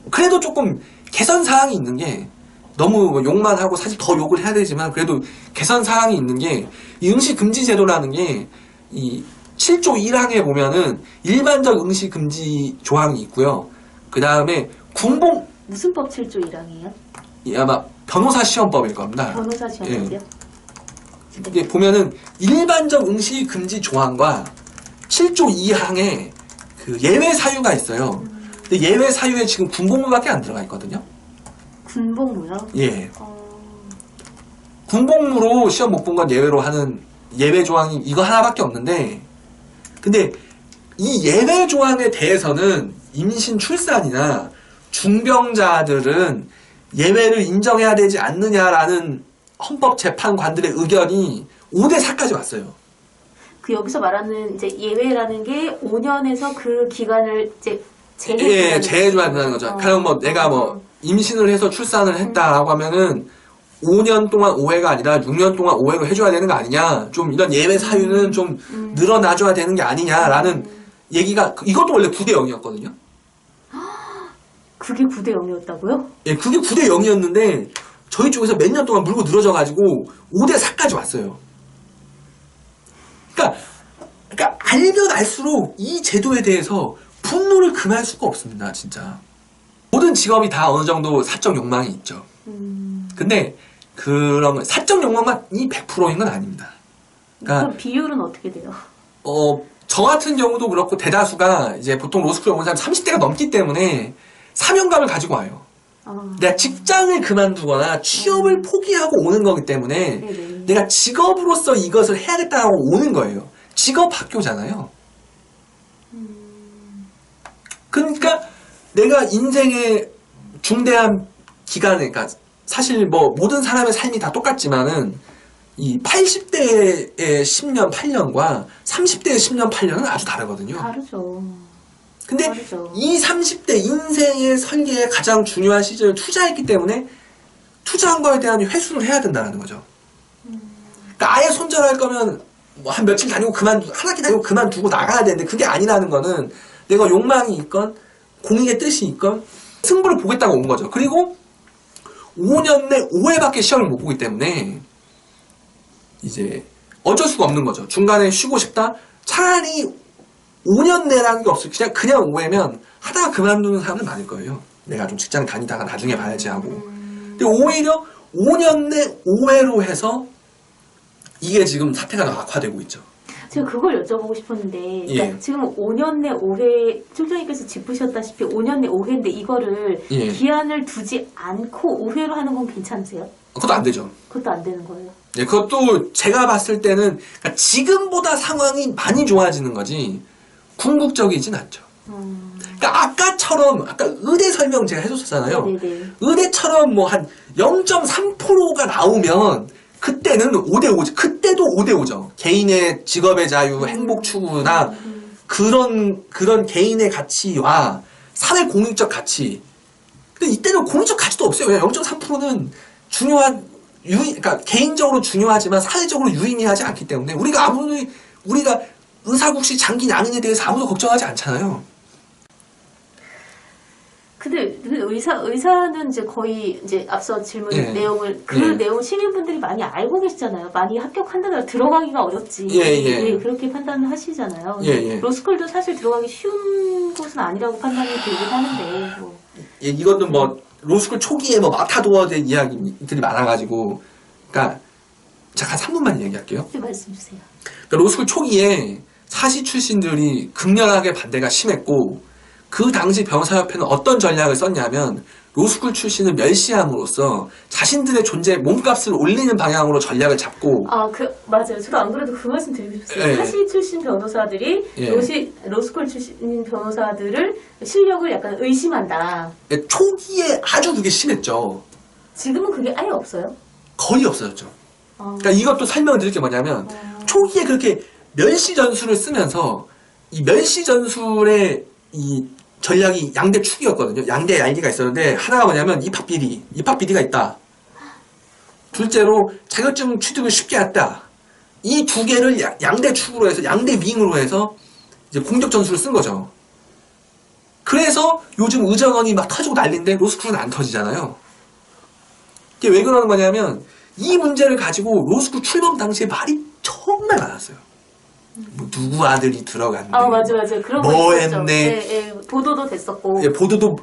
그래도 조금 개선 사항이 있는 게 너무 욕만 하고 사실 더 욕을 해야 되지만 그래도 개선 사항이 있는 게 이 응시 금지 제도라는 게 이 7조 1항에 보면은 일반적 응시 금지 조항이 있고요. 그 다음에 군복 무슨 법 7조 1항이에요? 아마 변호사 시험법일 겁니다. 변호사 시험법이요? 이게 보면은 일반적 응시 금지 조항과 7조 2항에 그 예외 사유가 있어요. 근데 예외 사유에 지금 군복무밖에 안 들어가 있거든요. 군복무요? 예. 군복무로 시험 못 본 건 예외로 하는 예외 조항이 이거 하나밖에 없는데, 근데 이 예외 조항에 대해서는 임신 출산이나 중병자들은 예외를 인정해야 되지 않느냐라는 헌법재판관들의 의견이 5대4까지 왔어요. 그 여기서 말하는 이제 예외라는 게 5년에서 그 기간을 이제 제해줘야 거죠. 그럼 뭐 내가 뭐 임신을 해서 출산을 했다라고 하면은 5년 동안 5회가 아니라 6년 동안 5회로 해줘야 되는 거 아니냐. 좀 이런 예외 사유는 좀 늘어나줘야 되는 게 아니냐라는 얘기가, 이것도 원래 9대 0이었거든요. 그게 9대 0이었다고요? 예, 그게 9대 0이었는데 저희 쪽에서 몇 년 동안 물고 늘어져가지고 5대 4까지 왔어요. 그러니까 알면 알수록 이 제도에 대해서 분노를 금할 수가 없습니다, 진짜. 모든 직업이 다 어느 정도 사적 욕망이 있죠. 근데 그런 사적 욕망만이 100%인 건 아닙니다. 그러니까 그럼 비율은 어떻게 돼요? 저 같은 경우도 그렇고 대다수가 이제 보통 로스쿨 온 사람 30대가 넘기 때문에 사명감을 가지고 와요. 내가 직장을 그만두거나 취업을 포기하고 오는 거기 때문에 네네. 내가 직업으로서 이것을 해야겠다고 오는 거예요. 직업 학교잖아요. 그러니까 내가 인생의 중대한 기간에, 그러니까 사실 뭐 모든 사람의 삶이 다 똑같지만은 이 80대의 10년 8년과 30대의 10년 8년은 아주 다르거든요. 다르죠. 근데 다르죠. 이 30대 인생의 설계에 가장 중요한 시즌을 투자했기 때문에 투자한 거에 대한 회수를 해야 된다는 거죠. 그러니까 아예 손절할 거면 뭐 한 며칠 다니고 한 학기 다니고 그만두고 나가야 되는데 그게 아니라는 거는 내가 욕망이 있건 공익의 뜻이 있건 승부를 보겠다고 온 거죠. 그리고 5년 내 5회밖에 시험을 못 보기 때문에 이제 어쩔 수가 없는 거죠. 중간에 쉬고 싶다? 차라리 5년 내라는 게 없어요. 그냥 5회면 하다가 그만두는 사람들 많을 거예요. 내가 좀 직장 다니다가 나중에 봐야지 하고. 근데 오히려 5년 내 5회로 해서 이게 지금 사태가 악화되고 있죠. 제가 그걸 여쭤보고 싶었는데 그러니까 예. 지금 5년 내 5회 총장님께서 짚으셨다시피 5년 내 5회인데 이거를 예. 기한을 두지 않고 5회로 하는 건 괜찮으세요? 그것도 안 되죠. 그것도 안 되는 거예요? 네, 그것도 제가 봤을 때는 그러니까 지금보다 상황이 많이 좋아지는 거지 궁극적이진 않죠. 그러니까 아까처럼 아까 의대 설명 제가 해줬었잖아요. 네네네. 의대처럼 뭐 한 0.3%가 나오면 그때는 5대5죠. 그때도 5대5죠. 개인의 직업의 자유, 행복 추구나 그런 개인의 가치와 사회 공익적 가치. 근데 이때는 공익적 가치도 없어요. 그냥 0.3%는 그러니까 개인적으로 중요하지만 사회적으로 유의미하지 않기 때문에 우리가 의사국시 장기 낭인에 대해서 아무도 걱정하지 않잖아요. 근데 의사는 이제 거의 이제 앞서 질문 예. 내용을 그 예. 내용 시민분들이 많이 알고 계시잖아요. 많이 합격한다더라 들어가기가 어렵지. 예. 그렇게 판단을 하시잖아요. 예. 로스쿨도 사실 들어가기 쉬운 곳은 아니라고 판단이 들긴 하는데. 뭐. 예, 이것도 뭐 로스쿨 초기에 뭐 마타도어의 이야기들이 많아가지고, 그러니까 잠깐 3분만 얘기할게요. 네, 말씀 주세요. 그러니까 로스쿨 초기에 사시 출신들이 극렬하게 반대가 심했고, 그 당시 변호사협회는 어떤 전략을 썼냐면 로스쿨 출신을 멸시함으로써 자신들의 존재 몸값을 올리는 방향으로 전략을 잡고. 맞아요. 저도 안 그래도 그 말씀 드리고 싶었어요. 예. 사시 출신 변호사들이 예. 로스쿨 출신 변호사들을 실력을 약간 의심한다. 초기에 아주 그게 심했죠. 지금은 그게 아예 없어요? 거의 없어졌죠. 그러니까 이것도 설명을 드릴 게 뭐냐면 초기에 그렇게 멸시 전술을 쓰면서 이 멸시 전술의 이 전략이 양대 축이었거든요. 양대 얄기가 있었는데 하나가 뭐냐면 입학 비리가 있다. 둘째로 자격증 취득을 쉽게 했다. 이 두 개를 양대 축으로 해서 양대 윙으로 해서 이제 공격 전술을 쓴 거죠. 그래서 요즘 의전원이 막 터지고 난리인데 로스쿨은 안 터지잖아요. 이게 왜 그러는 거냐면 이 문제를 가지고 로스쿨 출범 당시에 말이 정말 많았어요. 뭐 누구 아들이 들어갔네. 맞아. 그런 거 뭐 있었죠. 했네. 예, 보도도 됐었고. 예, 보도도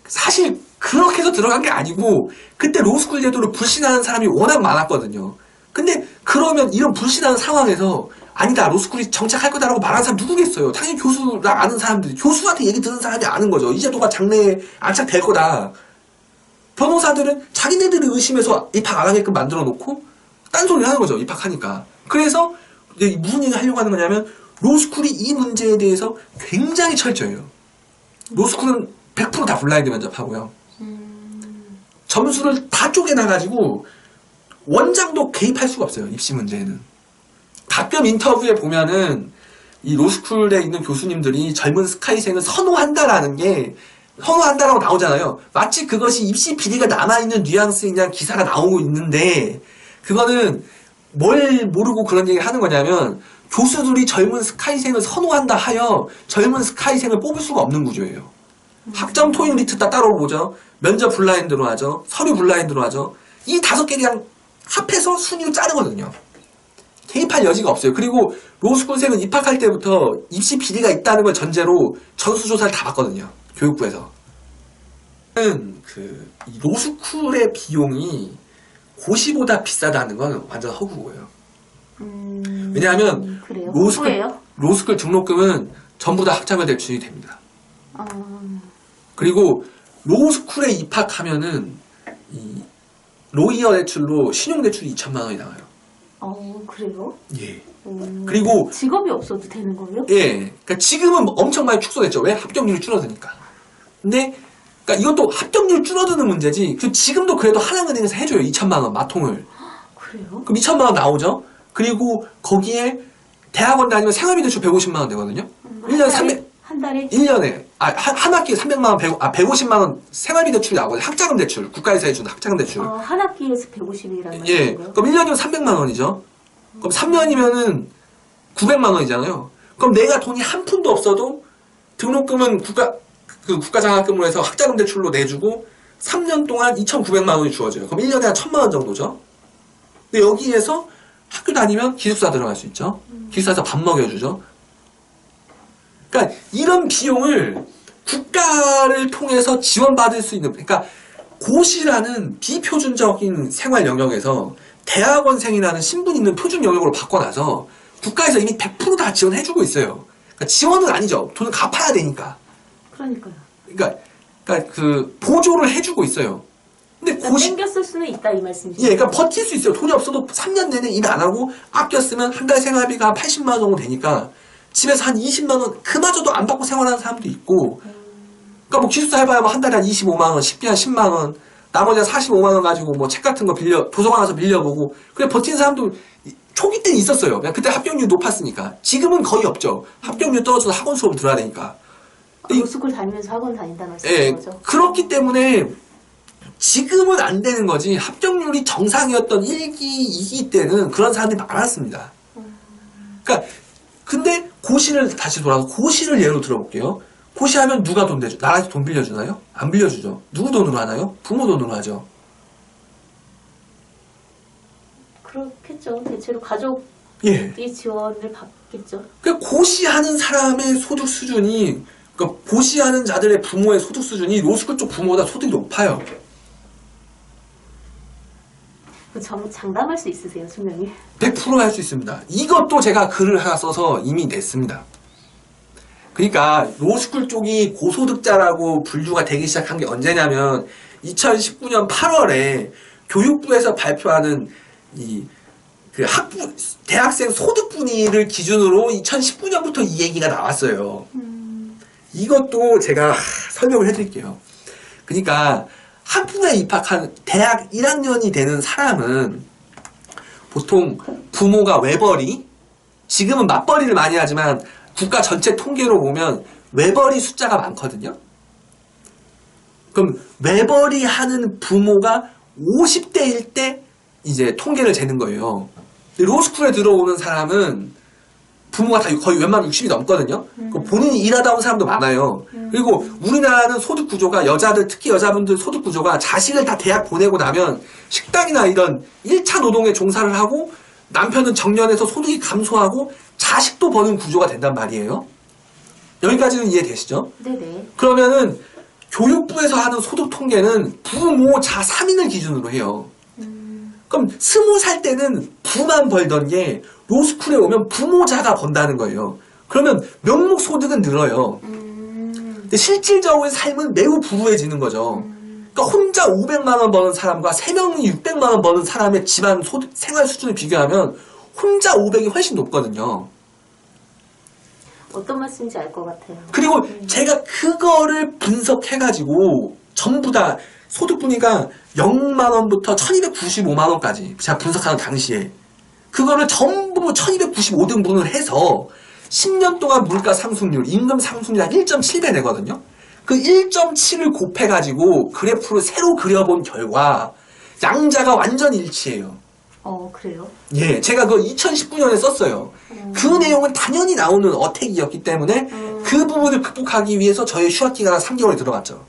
사실 그렇게 해서 들어간 게 아니고 그때 로스쿨 제도를 불신하는 사람이 워낙 많았거든요. 근데 그러면 이런 불신하는 상황에서 아니다 로스쿨이 정착할 거다라고 말하는 사람 누구겠어요? 당연히 교수랑 아는 사람들이 교수한테 얘기 듣는 사람이 아는 거죠. 이 제도가 장래에 안착될 거다. 변호사들은 자기네들이 의심해서 입학 안 하게끔 만들어 놓고 딴소리를 하는 거죠. 입학하니까. 그래서 무슨 얘기를 하려고 하는 거냐면 로스쿨이 이 문제에 대해서 굉장히 철저해요. 로스쿨은 100% 다 블라인드 면접하고요. 점수를 다 쪼개놔가지고 원장도 개입할 수가 없어요. 입시 문제에는. 가끔 인터뷰에 보면은 이 로스쿨에 있는 교수님들이 젊은 스카이생을 선호한다라고 나오잖아요. 마치 그것이 입시 비리가 남아있는 뉘앙스에 대한 기사가 나오고 있는데 그거는 뭘 모르고 그런 얘기를 하는 거냐면 교수들이 젊은 스카이생을 선호한다 하여 젊은 스카이생을 뽑을 수가 없는 구조예요. 학점 토익 리트 다 따로 보죠. 면접 블라인드로 하죠. 서류 블라인드로 하죠. 이 5개 그냥 합해서 순위로 자르거든요. 개입할 여지가 없어요. 그리고 로스쿨생은 입학할 때부터 입시 비리가 있다는 걸 전제로 전수조사를 다 받거든요. 교육부에서. 이 로스쿨의 비용이 고시보다 비싸다는 건 완전 허구고요. 왜냐하면 그래요? 로스쿨 등록금은 전부 다 학자금 대출이 됩니다. 그리고 로스쿨에 입학하면은 이 로이어 대출로 신용 대출이 2천만 원이 나와요. 그래요? 예. 그리고 직업이 없어도 되는 거예요? 예. 그러니까 지금은 엄청 많이 축소됐죠. 왜? 합격률이 줄어드니까. 근데 그러니까 이것도 합격률 줄어드는 문제지. 지금도 그래도 하나은행에서 해줘요. 2천만 원 마통을. 그래요? 그럼 2천만 원 나오죠. 그리고 거기에 대학원 다니면 생활비 대출 150만 원 되거든요. 1년에 300. 한 달에? 1년에 한 학기에 300만 원, 150만 원 생활비 대출이 나오거든요. 학자금 대출. 국가에서 해주는 학자금 대출. 한 학기에서 150이라는 말이에요? 예. 그럼 1년이면 300만 원이죠. 그럼 3년이면은 900만 원이잖아요. 그럼 내가 돈이 한 푼도 없어도 등록금은 국가장학금으로 해서 학자금 대출로 내주고 3년 동안 2,900만 원이 주어져요. 그럼 1년에 한 1,000만 원 정도죠. 근데 여기에서 학교 다니면 기숙사 들어갈 수 있죠. 기숙사에서 밥 먹여주죠. 그러니까 이런 비용을 국가를 통해서 지원받을 수 있는, 그러니까 고시라는 비표준적인 생활 영역에서 대학원생이라는 신분 있는 표준 영역으로 바꿔놔서 국가에서 이미 100% 다 지원해주고 있어요. 그러니까 지원은 아니죠. 돈을 갚아야 되니까. 그러니까요. 그러니까 그 보조를 해주고 있어요. 근데 땡겼을 수는 있다 이 말씀이시죠? 예, 그러니까 버틸 수 있어요. 돈이 없어도 3년 내내 일 안 하고 아껴 쓰면 한 달 생활비가 80만 원 정도 되니까 집에서 한 20만 원 그마저도 안 받고 생활하는 사람도 있고. 그러니까 뭐 기숙사 해봐야 뭐 한 달에 한 25만 원, 식비 한 10만 원, 나머지 한 45만 원 가지고 뭐 책 같은 거 도서관 가서 빌려보고 그래 버틴 사람도 초기 때는 있었어요. 그냥 그때 합격률이 높았으니까. 지금은 거의 없죠. 합격률 떨어져서 학원 수업을 들어야 되니까. 로스쿨 다니면서 학원 다닌다는 예, 말씀이죠? 그렇기 때문에 지금은 안 되는 거지. 합격률이 정상이었던 1기, 2기 때는 그런 사람들이 많았습니다. 그러니까 근데 고시를 다시 돌아서 고시를 예로 들어볼게요. 고시하면 누가 돈 내줘? 나라에서 돈 빌려주나요? 안 빌려주죠. 누구 돈으로 하나요? 부모 돈으로 하죠. 그렇겠죠. 대체로 가족이 예. 지원을 받겠죠. 그러니까 고시하는 사람의 소득 수준이, 그러니까 고시하는 자들의 부모의 소득 수준이 로스쿨 쪽 부모보다 소득이 높아요. 장담할 수 있으세요, 수명이? 100% 할 수 있습니다. 이것도 제가 글을 하나 써서 이미 냈습니다. 그러니까 로스쿨 쪽이 고소득자라고 분류가 되기 시작한 게 언제냐면 2019년 8월에 교육부에서 발표하는 대학생 소득 분위를 기준으로 2019년부터 이 얘기가 나왔어요. 이것도 제가 설명을 해드릴게요. 그러니까 학부에 입학한 대학 1학년이 되는 사람은 보통 부모가 외벌이, 지금은 맞벌이를 많이 하지만 국가 전체 통계로 보면 외벌이 숫자가 많거든요. 그럼 외벌이 하는 부모가 50대일 때 이제 통계를 재는 거예요. 근데 로스쿨에 들어오는 사람은 부모가 다 거의 웬만하면 60이 넘거든요. 본인이 일하다 온 사람도 많아요. 그리고 우리나라는 소득 구조가 여자들, 특히 여자분들 소득 구조가 자식을 다 대학 보내고 나면 식당이나 이런 1차 노동에 종사를 하고 남편은 정년에서 소득이 감소하고 자식도 버는 구조가 된단 말이에요. 여기까지는 이해되시죠? 네네. 그러면은 교육부에서 하는 소득 통계는 부모자 3인을 기준으로 해요. 그럼 20살 때는 부만 벌던 게 로스쿨에 오면 부모자가 번다는 거예요. 그러면 명목 소득은 늘어요. 근데 실질적인 삶은 매우 불우해지는 거죠. 그러니까 혼자 500만 원 버는 사람과 3명이 600만 원 버는 사람의 집안 소득, 생활 수준을 비교하면 혼자 500이 훨씬 높거든요. 어떤 말씀인지 알 것 같아요. 그리고 제가 그거를 분석해가지고 전부 다 소득 분위가 0만 원부터 1295만 원까지 제가 분석하는 당시에 그거를 전부 1295등분을 해서 10년 동안 물가 상승률, 임금 상승률이 한 1.7배 되거든요. 그 1.7을 곱해가지고 그래프를 새로 그려본 결과 양자가 완전 일치해요. 그래요? 예, 제가 그거 2019년에 썼어요. 그 내용은 당연히 나오는 어택이었기 때문에 그 부분을 극복하기 위해서 저의 휴학 기간은 3개월이 들어갔죠.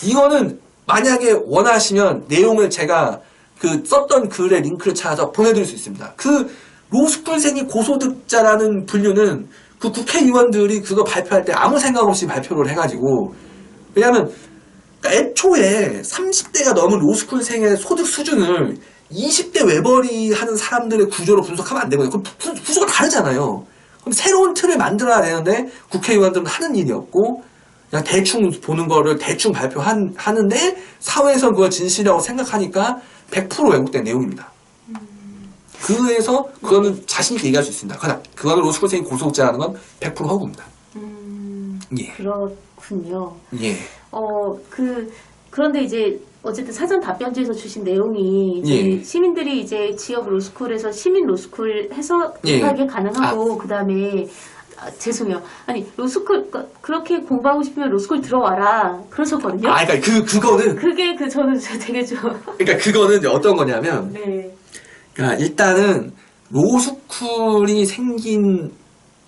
이거는 만약에 원하시면 내용을 제가 그 썼던 글의 링크를 찾아서 보내드릴 수 있습니다. 그 로스쿨생이 고소득자라는 분류는 그 국회의원들이 그거 발표할 때 아무 생각 없이 발표를 해가지고 왜냐하면 그러니까 애초에 30대가 넘은 로스쿨생의 소득 수준을 20대 외벌이 하는 사람들의 구조로 분석하면 안 되거든요. 그럼 구조가 다르잖아요. 그럼 새로운 틀을 만들어야 되는데 국회의원들은 하는 일이 없고 그냥 대충 보는 거를 대충 발표하는데 사회에서 그걸 진실이라고 생각하니까 100% 왜곡된 내용입니다. 그래서 그거는 자신있게 얘기할 수 있습니다. 그러나 그거는 로스쿨생이 고소득자라는 건 100% 허구입니다. 예. 그렇군요. 예. 그런데 이제 어쨌든 사전 답변지에서 주신 내용이 이제 예. 시민들이 이제 지역 로스쿨에서 시민 로스쿨 해서 급하게 예. 가능하고 그다음에 죄송해요. 아니 로스쿨 그렇게 공부하고 싶으면 로스쿨 들어와라 그러셨거든요. 그러니까 그거는 그게 저는 되게 좀 그러니까 그거는 이제 어떤 거냐면 네. 그러니까 일단은 로스쿨이 생긴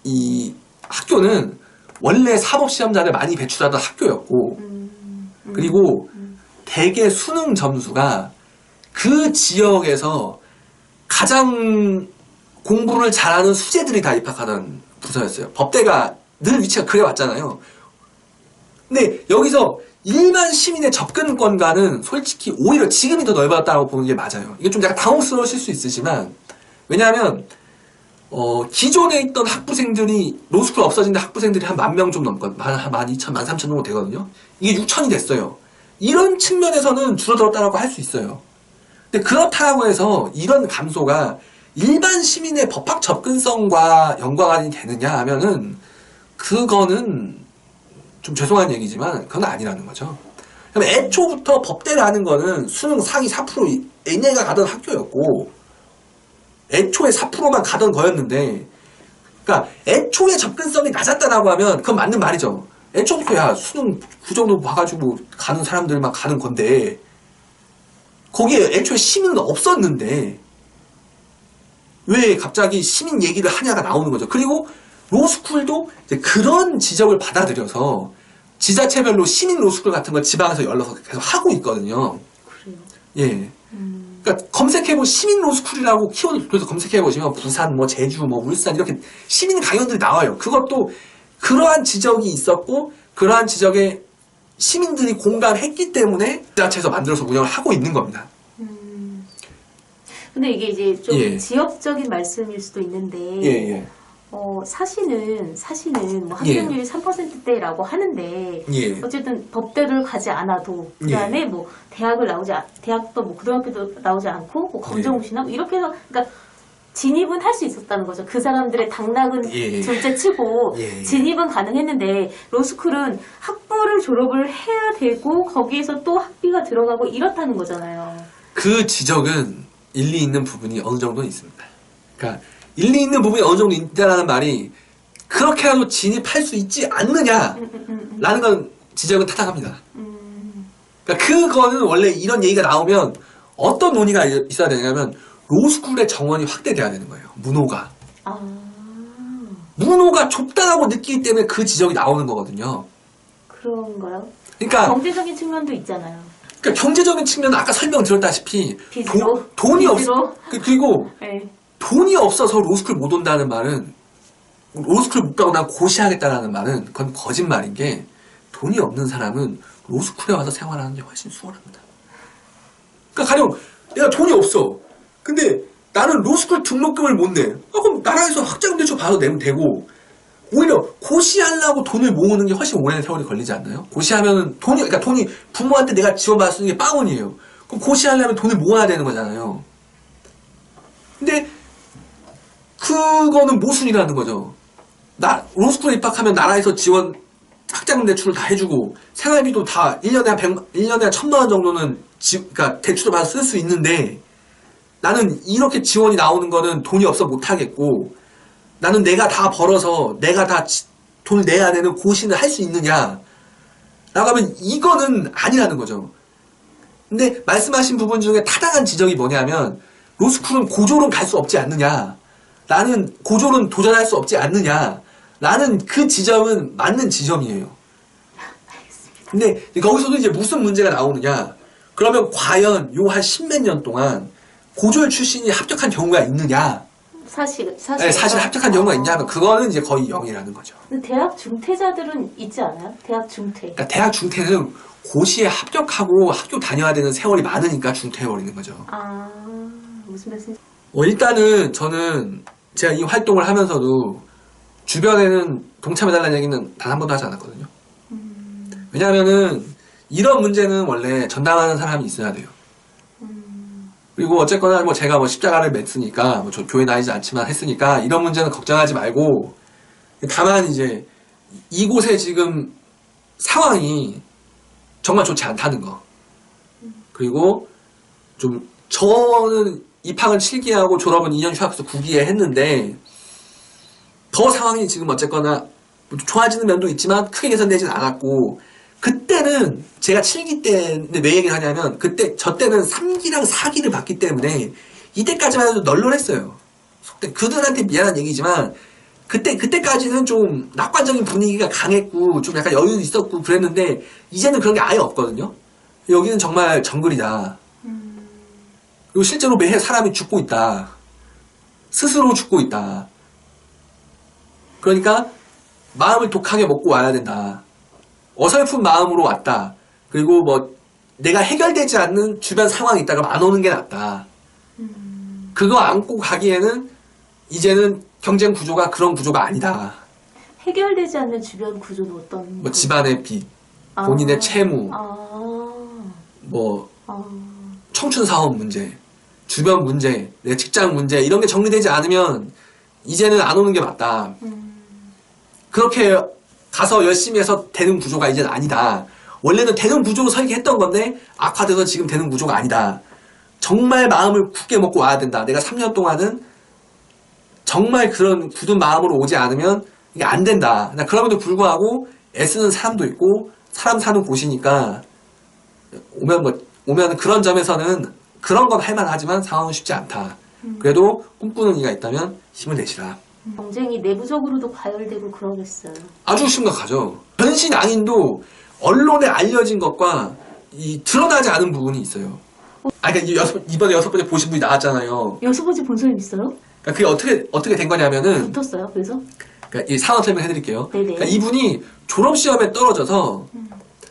이 학교는 원래 사법시험자를 많이 배출하던 학교였고 그리고 대개 수능 점수가 그 지역에서 가장 공부를 잘하는 수재들이 다 입학하던 부서였어요. 법대가 늘 위치가 그래 왔잖아요. 근데 여기서 일반 시민의 접근권과는 솔직히 오히려 지금이 더 넓어졌다고 보는 게 맞아요. 이게 좀 약간 당혹스러우실 수 있으시지만 왜냐하면 기존에 있던 학부생들이 로스쿨 없어진데 학부생들이 한 10,000명 좀 넘거든요. 한 12,000, 13,000 정도 되거든요. 이게 6,000이 됐어요. 이런 측면에서는 줄어들었다고 할 수 있어요. 근데 그렇다고 해서 이런 감소가 일반 시민의 법학 접근성과 연관이 되느냐 하면은 그거는 좀 죄송한 얘기지만 그건 아니라는 거죠. 그럼 애초부터 법대라는 거는 수능 상위 4% 얘네가 가던 학교였고 애초에 4%만 가던 거였는데 그러니까 애초에 접근성이 낮았다라고 하면 그건 맞는 말이죠. 애초부터 야 수능 그 정도 봐가지고 가는 사람들만 가는 건데 거기에 애초에 시민은 없었는데 왜 갑자기 시민 얘기를 하냐가 나오는 거죠. 그리고 로스쿨도 이제 그런 지적을 받아들여서 지자체별로 시민 로스쿨 같은 걸 지방에서 열려서 계속 하고 있거든요. 그래요. 예. 그러니까 검색해보 시민 로스쿨이라고 키워드 그래서 검색해보시면 부산, 뭐 제주, 뭐 울산 이렇게 시민 강연들이 나와요. 그것도 그러한 지적이 있었고 그러한 지적에 시민들이 공감했기 때문에 지자체에서 만들어서 운영을 하고 있는 겁니다. 근데 이게 이제 좀 예. 지역적인 말씀일 수도 있는데 예. 사실은 뭐 학생률이 3%대라고 하는데 예. 어쨌든 법대를 가지 않아도 그다음에 뭐 대학도 뭐 고등학교도 나오지 않고 뭐 검정고시나 뭐 이렇게 해서 그러니까 진입은 할 수 있었다는 거죠. 그 사람들의 당락은 예. 둘째치고 예. 진입은 가능했는데 로스쿨은 학부를 졸업을 해야 되고 거기에서 또 학비가 들어가고 이렇다는 거잖아요. 그 지적은 일리 있는 부분이 어느 정도는 있습니다. 그러니까 일리 있는 부분이 어느 정도 있다라는 말이 그렇게라도 진입할 수 있지 않느냐라는 건 지적은 타당합니다. 그러니까 그거는 원래 이런 얘기가 나오면 어떤 논의가 있어야 되냐면 로스쿨의 정원이 확대돼야 되는 거예요. 문호가. 문호가 좁다라고 느끼기 때문에 그 지적이 나오는 거거든요. 그런가요? 그러니까 경제적인 측면도 있잖아요. 그러니까 경제적인 측면은 아까 설명드렸다시피 빚으로? 돈이 빚으로? 그리고 네. 돈이 없어서 로스쿨 못 온다는 말은 로스쿨 못 가고 난 고시하겠다라는 말은 그건 거짓말인 게 돈이 없는 사람은 로스쿨에 와서 생활하는 게 훨씬 수월합니다. 그러니까 가령 내가 돈이 없어. 근데 나는 로스쿨 등록금을 못 내. 그럼 나라에서 학자금대출 받아도 내면 되고 오히려 고시하려고 돈을 모으는 게 훨씬 오랜 세월이 걸리지 않나요? 고시하면 그러니까 돈이 부모한테 내가 지원받을 수 있는 게 빵원이에요. 그럼 고시하려면 돈을 모아야 되는 거잖아요. 근데 그거는 모순이라는 거죠. 로스쿨에 입학하면 나라에서 지원 학자금 대출을 다 해주고 생활비도 다 1년에 한 1년에 한 1,000만 원 정도는 그러니까 대출을 받아 쓸 수 있는데 나는 이렇게 지원이 나오는 거는 돈이 없어 못 하겠고 나는 내가 다 벌어서 내가 다 돈을 내야 되는 고시는 할 수 있느냐 라고 하면 이거는 아니라는 거죠. 근데 말씀하신 부분 중에 타당한 지적이 뭐냐면 로스쿨은 고졸은 갈 수 없지 않느냐 라는 고졸은 도전할 수 없지 않느냐 라는 그 지점은 맞는 지점이에요. 근데 거기서도 이제 무슨 문제가 나오느냐 그러면 과연 요 한 십몇 년 동안 고졸 출신이 합격한 경우가 있느냐 사실 합격한 경우가 있냐면 그거는 이제 거의 0이라는 거죠. 근데 대학 중퇴자들은 있지 않아요? 대학 중퇴. 그러니까 대학 중퇴는 고시에 합격하고 학교 다녀야 되는 세월이 많으니까 중퇴해버리는 거죠. 아 무슨 말씀인지. 일단은 저는 제가 이 활동을 하면서도 주변에는 동참해달라는 얘기는 단 한 번도 하지 않았거든요. 왜냐하면은 이런 문제는 원래 전담하는 사람이 있어야 돼요. 그리고 어쨌거나 뭐 제가 뭐 십자가를 맺으니까 뭐 저 교회 다니지 않지만 했으니까 이런 문제는 걱정하지 말고 다만 이제 이곳에 지금 상황이 정말 좋지 않다는 거. 그리고 좀 저는 입학은 7기에 하고 졸업은 2년 휴학해서 9기에 했는데 더 상황이 지금 어쨌거나 좋아지는 면도 있지만 크게 개선되진 않았고 그때는 제가 7기 때인데 왜 얘기를 하냐면 저 때는 3기랑 4기를 봤기 때문에 이때까지만 해도 널널했어요. 그들한테 미안한 얘기지만 그때까지는 좀 낙관적인 분위기가 강했고 좀 약간 여유도 있었고 그랬는데 이제는 그런 게 아예 없거든요. 여기는 정말 정글이다. 그리고 실제로 매해 사람이 죽고 있다. 스스로 죽고 있다. 그러니까 마음을 독하게 먹고 와야 된다. 어설픈 마음으로 왔다. 그리고 뭐 내가 해결되지 않는 주변 상황이 있다가 안 오는 게 낫다. 그거 안고 가기에는 이제는 경쟁 구조가 그런 구조가 아니다. 해결되지 않는 주변 구조는 어떤? 뭐 집안의 빚, 본인의 채무, 뭐 청춘 사업 문제, 주변 문제, 내 직장 문제 이런 게 정리되지 않으면 이제는 안 오는 게 맞다. 그렇게 가서 열심히 해서 되는 구조가 이제는 아니다. 원래는 되는 구조로 설계했던 건데 악화돼서 지금 되는 구조가 아니다. 정말 마음을 굳게 먹고 와야 된다. 내가 3년 동안은 정말 그런 굳은 마음으로 오지 않으면 이게 안 된다. 그럼에도 불구하고 애쓰는 사람도 있고 사람 사는 곳이니까 오면 그런 점에서는 그런 건 할만하지만 상황은 쉽지 않다. 그래도 꿈꾸는 이가 있다면 힘을 내시라. 경쟁이 내부적으로도 과열되고 그러겠어요. 아주 심각하죠. 변신 악인도 언론에 알려진 것과 드러나지 않은 부분이 있어요. 그러니까 이번에 6번째 보신 분이 나왔잖아요. 6번째 본 사람 있어요? 그러니까 그게 어떻게 된 거냐면은 붙었어요. 그래서? 그러니까 이 상황 설명해드릴게요. 네네. 그러니까 이분이 졸업시험에 떨어져서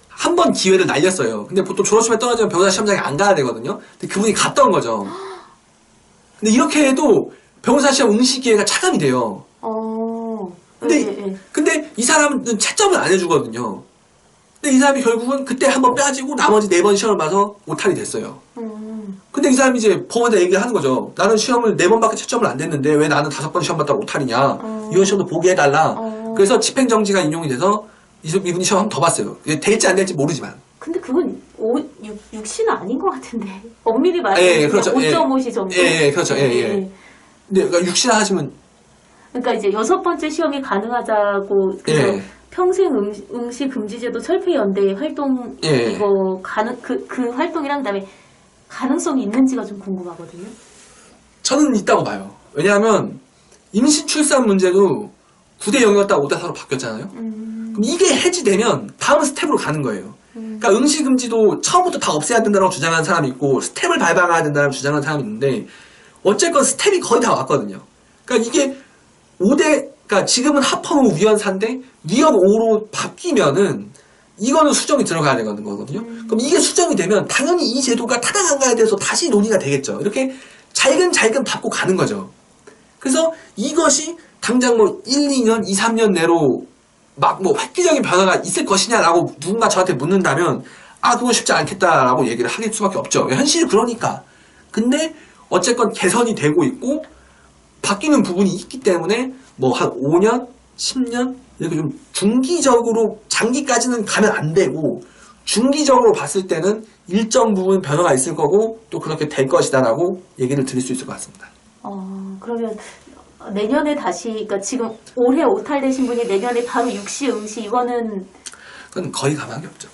한 번 기회를 날렸어요. 근데 보통 졸업시험에 떨어지면 변호사 시험장에 안 가야 되거든요. 근데 그분이 갔던 거죠. 근데 이렇게 해도 변호사 시험 응시 기회가 차감이 돼요. 근데 이 사람은 채점을 안 해주거든요. 근데 이 사람이 결국은 그때 한 번 빠지고 나머지 4번 시험을 봐서 오탈이 됐어요. 근데 이 사람이 이제 법원에 얘기를 하는 거죠. 나는 시험을 4번밖에 채점을 안 됐는데 왜 나는 5번 시험 봤다고 오탈이냐. 이번 시험도 보게 해달라. 그래서 집행정지가 인용이 돼서 이분이 시험 한 번 더 봤어요. 될지 안 될지 모르지만. 근데 그건 6시는 아닌 것 같은데. 엄밀히 말하면 예, 그렇죠. 5.5시 정도. 예, 그렇죠. 예. 근데 그러니까 6시나 하시면 그러니까 이제 6번째 시험이 가능하다고 그래서 평생 응시 금지제도 철폐 연대 활동 이거 그 활동이랑 그다음에 가능성이 있는지가 좀 궁금하거든요. 저는 있다고 봐요. 왜냐하면 임신 출산 문제도 9대 0이었다가 5대 4로 바뀌었잖아요. 그럼 이게 해지되면 다음 스텝으로 가는 거예요. 그러니까 응시금지도 처음부터 다 없애야 된다고 주장하는 사람이 있고 스텝을 밟아가야 된다고 주장하는 사람이 있는데 어쨌건 스텝이 거의 다 왔거든요. 그러니까 이게 5대 그러니까 지금은 합헌 5 위헌 4인데 위헌 5로 바뀌면은 이거는 수정이 들어가야 되는 거거든요. 그럼 이게 수정이 되면 당연히 이 제도가 타당한가에 대해서 다시 논의가 되겠죠. 이렇게 잘근잘근 밟고 가는 거죠. 그래서 이것이 당장 뭐 1, 2년, 2, 3년 내로 막 뭐 획기적인 변화가 있을 것이냐라고 누군가 저한테 묻는다면 그건 쉽지 않겠다라고 얘기를 하길 수밖에 없죠. 현실이 그러니까. 근데 어쨌건 개선이 되고 있고 바뀌는 부분이 있기 때문에 뭐 한 5년, 10년 이렇게 좀 중기적으로 장기까지는 가면 안 되고 중기적으로 봤을 때는 일정 부분 변화가 있을 거고 또 그렇게 될 것이다라고 얘기를 드릴 수 있을 것 같습니다. 그러면 내년에 다시 그러니까 지금 올해 오탈되신 분이 내년에 바로 육시 응시 이거는 그건 거의 가망이 없죠.